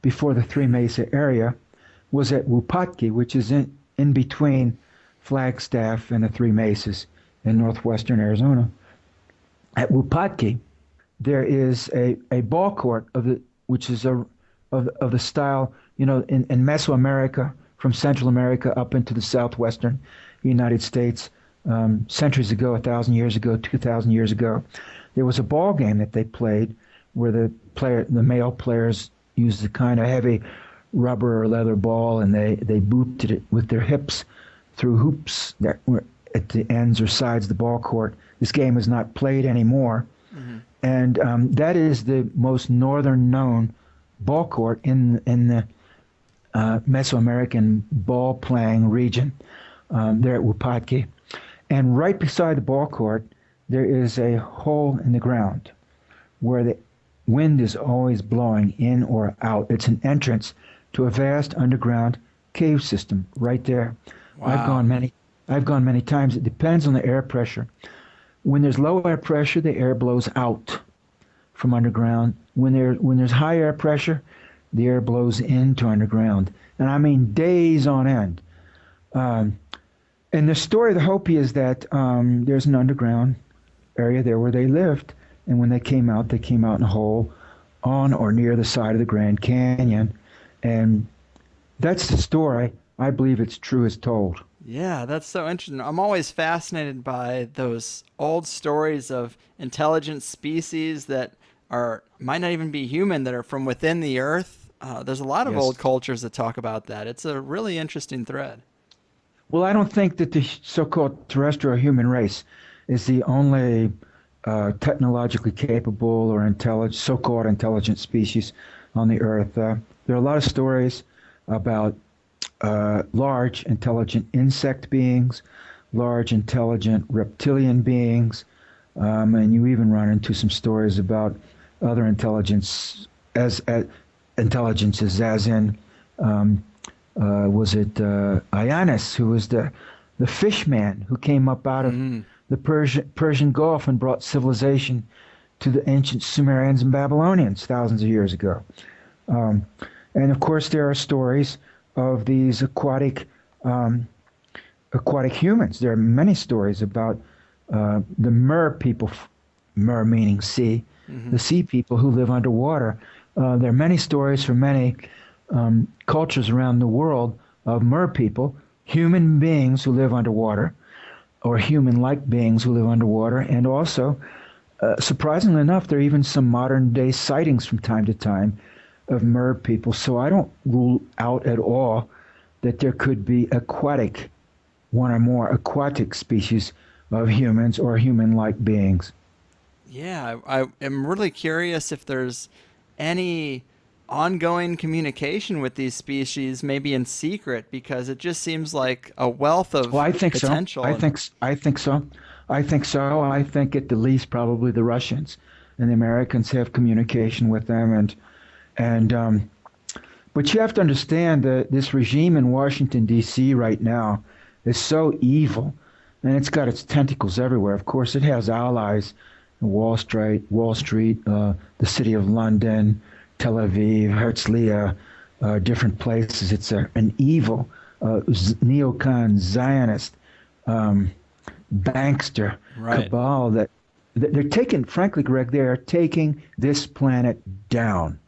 before the Three Mesa area was at Wupatki, which is in between Flagstaff and the Three Mesas in northwestern Arizona. At Wupatki, there is a ball court which is of the style, in Mesoamerica, from Central America up into the southwestern United States, centuries ago, 1,000 years ago, 2,000 years ago. There was a ball game that they played where the male players used a kind of heavy rubber or leather ball, and they booted it with their hips through hoops that were at the ends or sides of the ball court. This game is not played anymore. Mm-hmm. And that is the most northern known ball court in the Mesoamerican ball playing region there at Wupatki. And right beside the ball court, there is a hole in the ground where the wind is always blowing in or out. It's an entrance to a vast underground cave system right there. Wow. I've gone many times. It depends on the air pressure. When there's low air pressure, the air blows out from underground. When there's high air pressure, the air blows into underground. And I mean days on end. And the story of the Hopi is that there's an underground area there where they lived. And when they came out in a hole on or near the side of the Grand Canyon. And that's the story. I believe it's true as told. Yeah, that's so interesting. I'm always fascinated by those old stories of intelligent species that are might not even be human that are from within the earth. There's a lot of old Yes. cultures that talk about that. It's a really interesting thread. Well, I don't think that the so-called terrestrial human race is the only technologically capable or intelligent, so-called intelligent species on the Earth. There are a lot of stories about large intelligent insect beings, large intelligent reptilian beings, and you even run into some stories about other as intelligences, as in um, was it Ionis, who was the fish man who came up out of Mm, the Persian Gulf and brought civilization to the ancient Sumerians and Babylonians thousands of years ago. Um, and of course, there are stories of these aquatic humans. There are many stories about the mer people, mer meaning sea, hmm. the sea people who live underwater. There are many stories from many cultures around the world of mer people, human beings who live underwater, or human-like beings who live underwater, and also, surprisingly enough, there are even some modern-day sightings from time to time of mer people. So I don't rule out at all that there could be one or more aquatic species of humans or human-like beings. Yeah, I am really curious if there's any ongoing communication with these species, maybe in secret, because it just seems like a wealth Well, of I think so. potential. And I think so. I think so. I think at the least probably the Russians and the Americans have communication with them, and but you have to understand that this regime in Washington D.C. right now is so evil, and it's got its tentacles everywhere. Of course, it has allies in Wall Street, the city of London, Tel Aviv, Herzliya, different places. It's an evil neocon Zionist um, bankster right, cabal that they're taking. Frankly, Greg, they are taking this planet down.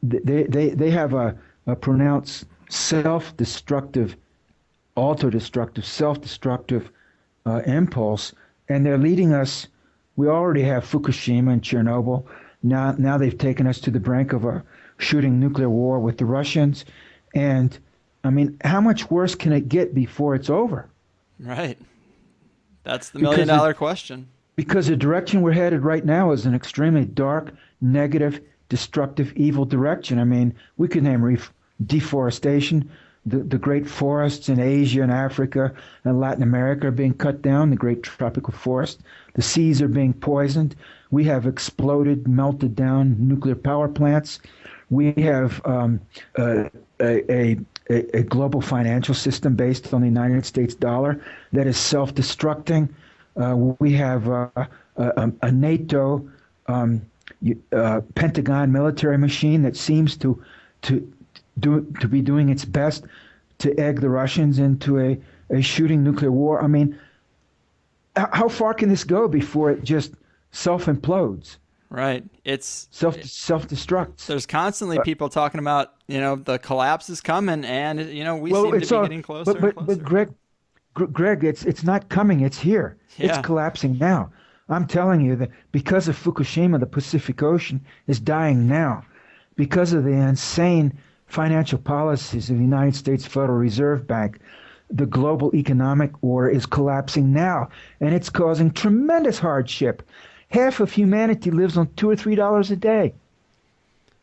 They have a pronounced self-destructive, auto-destructive, self-destructive impulse, and they're leading us. We already have Fukushima and Chernobyl. Now they've taken us to the brink of a shooting nuclear war with the Russians, and I mean, how much worse can it get before it's over? right. That's the million Because it, dollar question. because the direction we're headed right now is an extremely dark, negative, destructive, evil direction. I mean, we could name deforestation. The great forests in Asia and Africa and Latin America are being cut down, the great tropical forest. The seas are being poisoned. We have exploded, melted down nuclear power plants. We have a global financial system based on the United States dollar that is self-destructing. We have a NATO Pentagon military machine that seems to to be doing its best to egg the Russians into a shooting nuclear war. I mean, how far can this go before it just self implodes, Right. self destructs? There's constantly people talking about, the collapse is coming, and we Well, seem to it's be all, getting closer and but closer. Greg, it's not coming. It's here. It's Yeah. collapsing now. I'm telling you that because of Fukushima, the Pacific Ocean is dying now, because of the insane financial policies of the United States Federal Reserve Bank. The global economic order is collapsing now, and it's causing tremendous hardship. Half of humanity lives on $2 or $3 a day.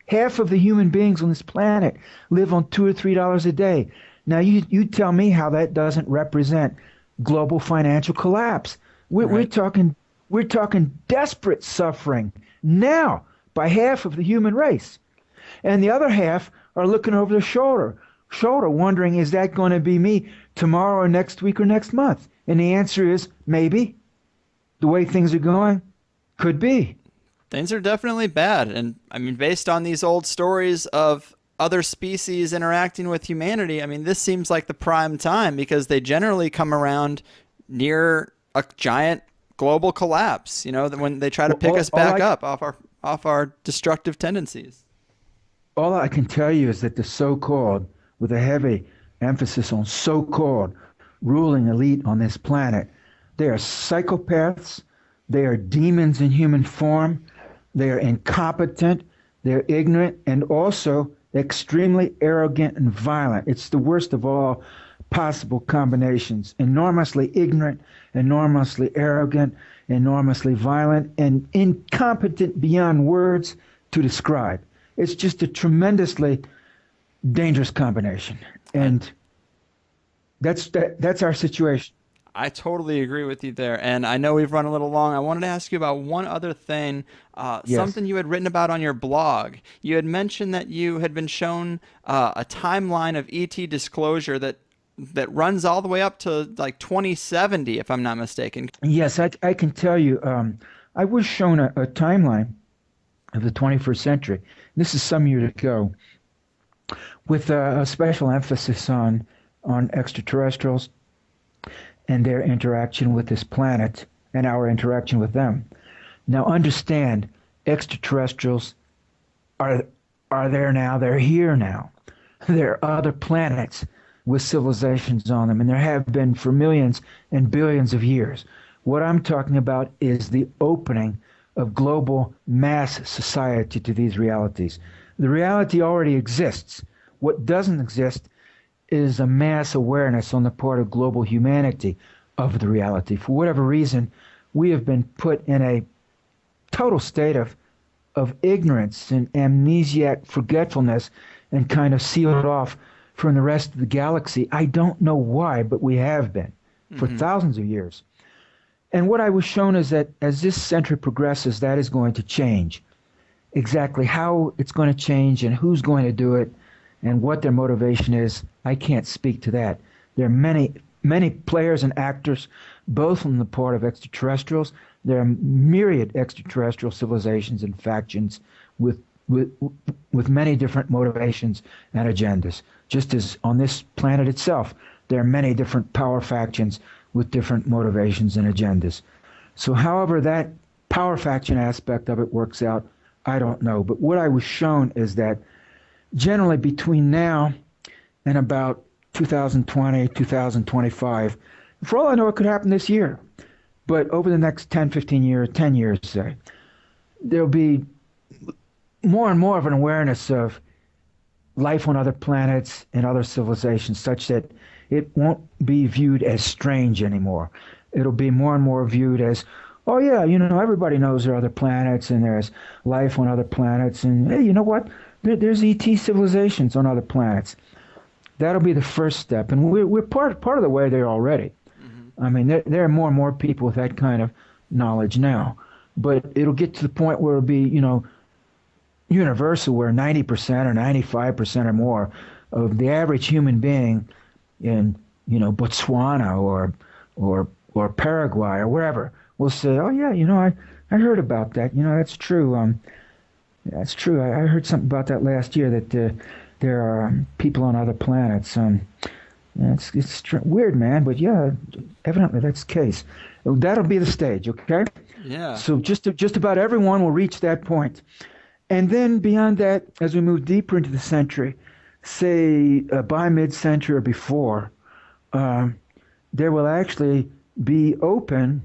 Half of the human beings on this planet live on $2 or $3 a day. Now, you tell me how that doesn't represent global financial collapse. We're, we're Right. talking we're talking desperate suffering now by half of the human race, and the other half are looking over their shoulder, wondering, is that going to be me tomorrow or next week or next month? And the answer is maybe. The way things are going, could be. Things are definitely bad. And I mean, based on these old stories of other species interacting with humanity, I mean, this seems like the prime time because they generally come around near a giant global collapse, when they try to Well, pick us back up off our destructive tendencies. all I can tell you is that the so-called, with a heavy emphasis on so-called ruling elite on this planet. They are psychopaths. They are demons in human form. They are incompetent. They're ignorant and also extremely arrogant and violent. It's the worst of all possible combinations. Enormously ignorant, enormously arrogant, enormously violent, and incompetent beyond words to describe. It's just a tremendously dangerous combination. I, And that's our situation. I totally agree with you there. And I know we've run a little long. I wanted to ask you about one other thing, Yes. something you had written about on your blog. You had mentioned that you had been shown a timeline of ET disclosure that runs all the way up to like 2070, if I'm not mistaken. Yes, I can tell you, I was shown a timeline of the 21st century. This is some years ago, with a special emphasis on extraterrestrials and their interaction with this planet and our interaction with them. Now, understand, extraterrestrials are are there now. They're here now. There are other planets with civilizations on them, and there have been for millions and billions of years. What I'm talking about is the opening of global mass society to these realities. The reality already exists. What doesn't exist is a mass awareness on the part of global humanity of the reality. For whatever reason, we have been put in a total state of ignorance and amnesiac forgetfulness and kind of sealed off from the rest of the galaxy. I don't know why, but we have been for Hmm. thousands of years. And what I was shown is that as this century progresses, that is going to change. Exactly how it's going to change and who's going to do it and what their motivation is, I can't speak to that. There are many players and actors, both on the part of extraterrestrials. There are myriad extraterrestrial civilizations and factions with with with many different motivations and agendas. Just as on this planet itself, there are many different power factions with different motivations and agendas. So however that power faction aspect of it works out, I don't know. But what I was shown is that generally between now and about 2020, 2025, for all I know, it could happen this year. But over the next 10, 15 years, 10 years, say, there'll be more and more of an awareness of life on other planets and other civilizations such that it won't be viewed as strange anymore. It'll be more and more viewed as, oh yeah, everybody knows there are other planets and there's life on other planets. And hey, you know what? There's ET civilizations on other planets. That'll be the first step. And we're part of the way there already. Hmm. I mean, there are more and more people with that kind of knowledge now. But it'll get to the point where it'll be, universal, where 90% or 95% or more of the average human being in, Botswana or Paraguay or wherever will say, oh yeah, I heard about that. That's true. That's true. I heard something about that last year that there are people on other planets. Yeah, it's weird, man, but yeah, evidently that's the case. That'll be the stage, okay? Yeah. So just about everyone will reach that point. And then beyond that, as we move deeper into the century, say by mid-century or before, there will actually be open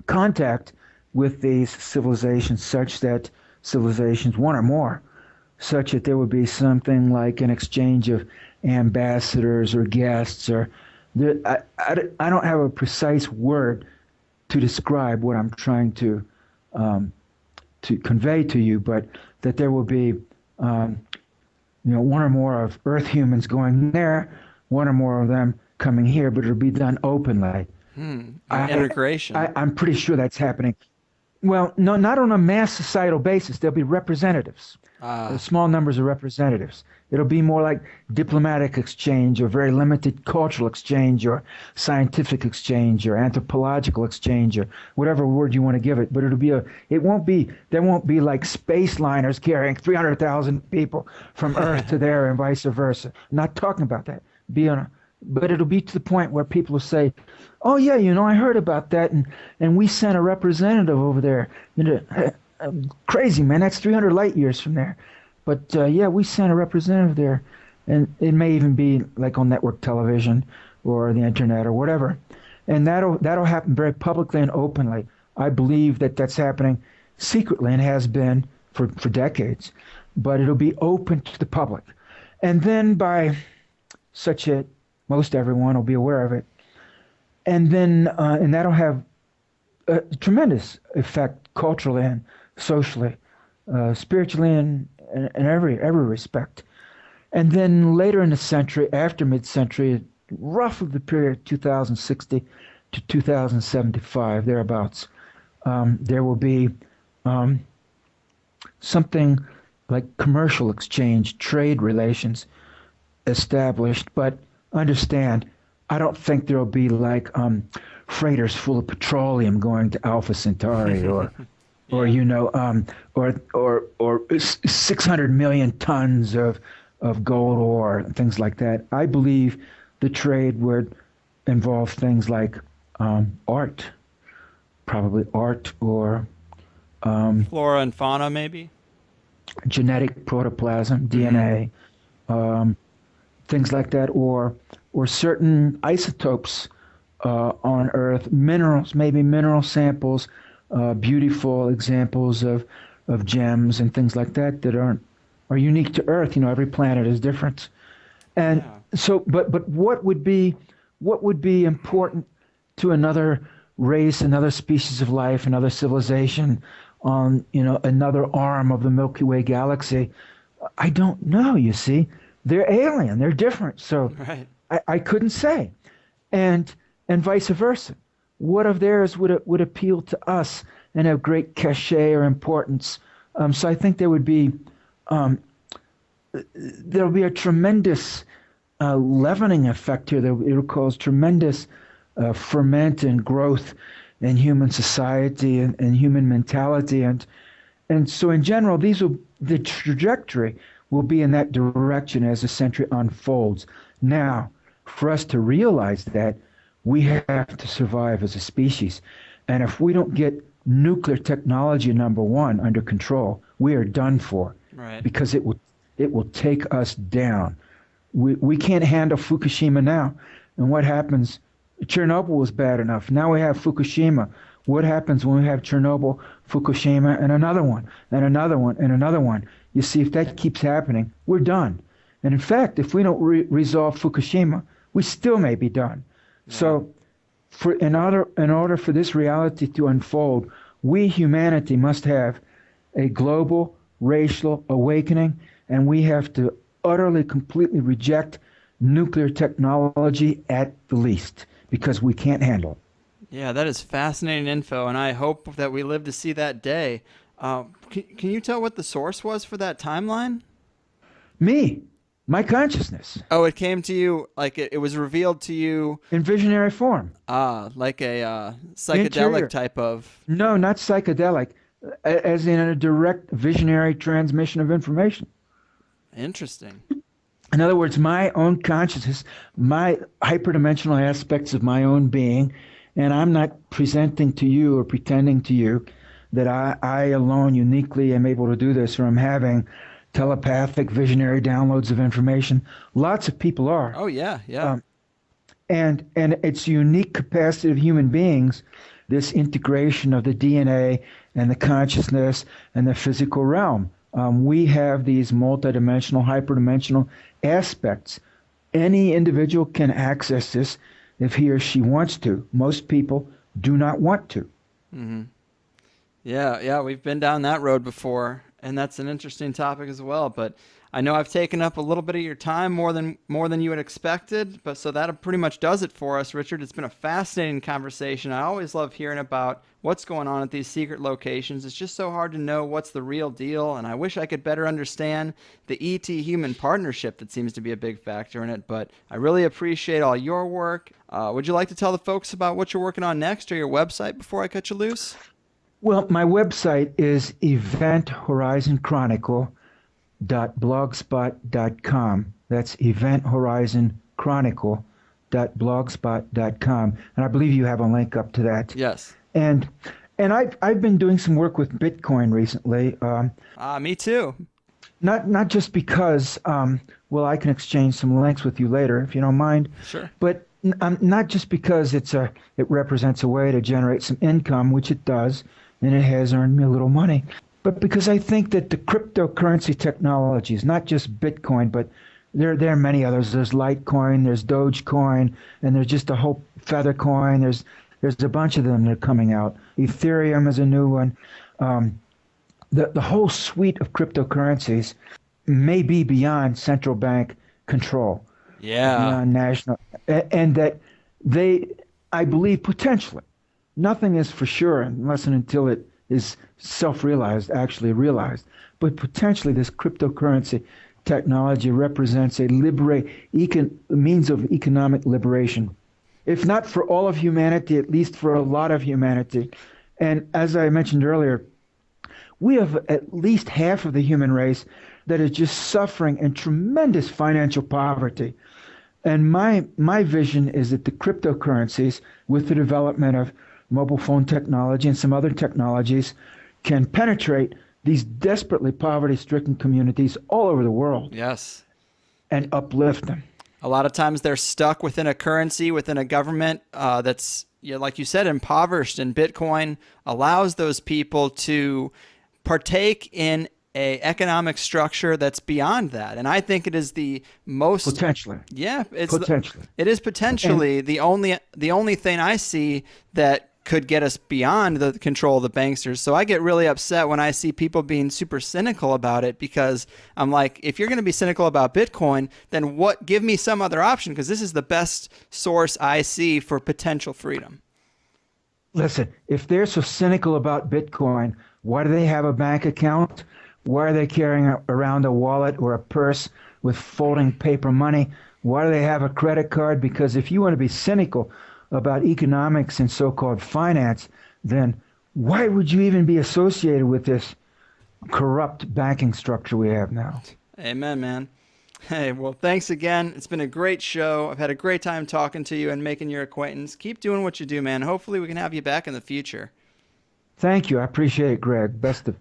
contact with these civilizations, such that civilizations, one or more, such that there would be something like an exchange of ambassadors or guests, or I don't have a precise word to describe what I'm trying to convey to you, but that there will be, one or more of Earth humans going there, one or more of them coming here, but it'll be done openly. Integration. I'm pretty sure that's happening. Well, no, not on a mass societal basis. There'll be representatives, Ah. small numbers of representatives. It'll be more like diplomatic exchange or very limited cultural exchange or scientific exchange or anthropological exchange or whatever word you want to give it. But there won't be like space liners carrying 300,000 people from Earth to there and vice versa. I'm not talking about that. But it'll be to the point where people will say, oh yeah, I heard about that, and we sent a representative over there. Crazy, man, that's 300 light years from there. But yeah, we sent a representative there, and it may even be like on network television or the internet or whatever. And that'll happen very publicly and openly. I believe that that's happening secretly and has been for decades, but it'll be open to the public. And then by such it, most everyone will be aware of it. And that'll have a tremendous effect culturally and socially, spiritually, and in every respect. And then later in the century, after mid-century, roughly the period 2060 to 2075, thereabouts, there will be um, something like commercial exchange, trade relations established. But understand, I don't think there'll be like freighters full of petroleum going to Alpha Centauri or Yeah. or 600 million tons of gold ore and things like that. I believe the trade would involve things like art, probably art or Flora and fauna, maybe. genetic protoplasm, Hmm. DNA, um, things like that, or certain isotopes on Earth, minerals, maybe mineral samples, beautiful examples of gems and things like that that are unique to Earth. You know, every planet is different, and Yeah. so, but what would be important to another race, another species of life, another civilization on another arm of the Milky Way galaxy? I don't know. You see, they're alien. They're different. So Right. I couldn't say, and and vice versa. What of theirs would appeal to us and have great cachet or importance? So I think um, there'll be a tremendous leavening effect here. It'll cause tremendous ferment and growth in human society and human mentality, and so in general, the trajectory will be in that direction as the century unfolds. Now, for us to realize that, we have to survive as a species, and if we don't get nuclear technology number one under control, we are done for, Right. because it will take us down. We can't handle Fukushima now. And what happens? Chernobyl was bad enough. Now we have Fukushima. What happens when we have Chernobyl, Fukushima, and another one, and another one, and another one? You see, if that keeps happening, we're done. And in fact, if we don't resolve Fukushima, we still may be done. Yeah. So, in order for this reality to unfold, we humanity must have a global racial awakening, and we have to utterly, completely reject nuclear technology at the least, because we can't handle it. Yeah, that is fascinating info, and I hope that we live to see that day. Can you tell what the source was for that timeline? Me, my consciousness, Oh, it came to you like it was revealed to you, in visionary form, like a psychedelic interior. type of. No, not psychedelic, as in a direct visionary transmission of information. Interesting. In other words, my own consciousness, my hyperdimensional aspects of my own being, and I'm not presenting to you or pretending to you that I alone uniquely am able to do this, or I'm having telepathic visionary downloads of information. Lots of people are. Oh yeah, yeah. Um, and it's unique capacity of human beings, this integration of the DNA and the consciousness and the physical realm. We have these multidimensional, hyperdimensional aspects. Any individual can access this if he or she wants to. Most people do not want to. Hmm. Yeah, yeah, we've been down that road before, and that's an interesting topic as well. But I know I've taken up a little bit of your time, more than you had expected. But so that pretty much does it for us, Richard. It's been a fascinating conversation. I always love hearing about what's going on at these secret locations. It's just so hard to know what's the real deal, and I wish I could better understand the ET human partnership that seems to be a big factor in it. But I really appreciate all your work. Would you like to tell the folks about what you're working on next or your website before I cut you loose? Well, my website is eventhorizon.blogspot.com. That's eventhorizon.blogspot.com. And I believe you have a link up to that. Yes. And and I've been doing some work with Bitcoin recently. Me too. not just because, well, I can exchange some links with you later if you don't mind, Sure. but not just because it represents a way to generate some income, which it does, and it has earned me a little money, but because I think that the cryptocurrency technologies, not just Bitcoin, but there are many others. There's Litecoin, there's Dogecoin, and there's just a whole Feathercoin. There's a bunch of them that are coming out. Ethereum is a new one. Um, the whole suite of cryptocurrencies may be beyond central bank control, Yeah. beyond national, and that they, I believe, potentially, nothing is for sure unless and until it is self-realized, actually realized, but potentially this cryptocurrency technology represents a means of economic liberation, if not for all of humanity, at least for a lot of humanity. And as I mentioned earlier, we have at least half of the human race that is just suffering in tremendous financial poverty. And my vision is that the cryptocurrencies, with the development of mobile phone technology and some other technologies, can penetrate these desperately poverty-stricken communities all over the world Yes. and uplift them. A lot of times they're stuck within a currency, within a government that's, like you said, impoverished. And Bitcoin allows those people to partake in a economic structure that's beyond that. And I think it is the most Potentially. yeah, Potentially. it is potentially the only thing I see that could get us beyond the control of the banksters. So I get really upset when I see people being super cynical about it, because I'm like, if you're going to be cynical about Bitcoin, then give me some other option, because this is the best source I see for potential freedom. Listen, if they're so cynical about Bitcoin, why do they have a bank account? Why are they carrying around a wallet or a purse with folding paper money? Why do they have a credit card? Because if you want to be cynical about economics and so-called finance, then why would you even be associated with this corrupt banking structure we have now? Amen, man. Hey, well, thanks again. It's been a great show. I've had a great time talking to you and making your acquaintance. Keep doing what you do, man. Hopefully we can have you back in the future. Thank you. I appreciate it, Greg. Best of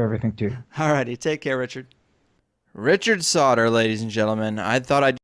everything to you. All righty. Take care, Richard. Richard Sauter, ladies and gentlemen. I thought I'd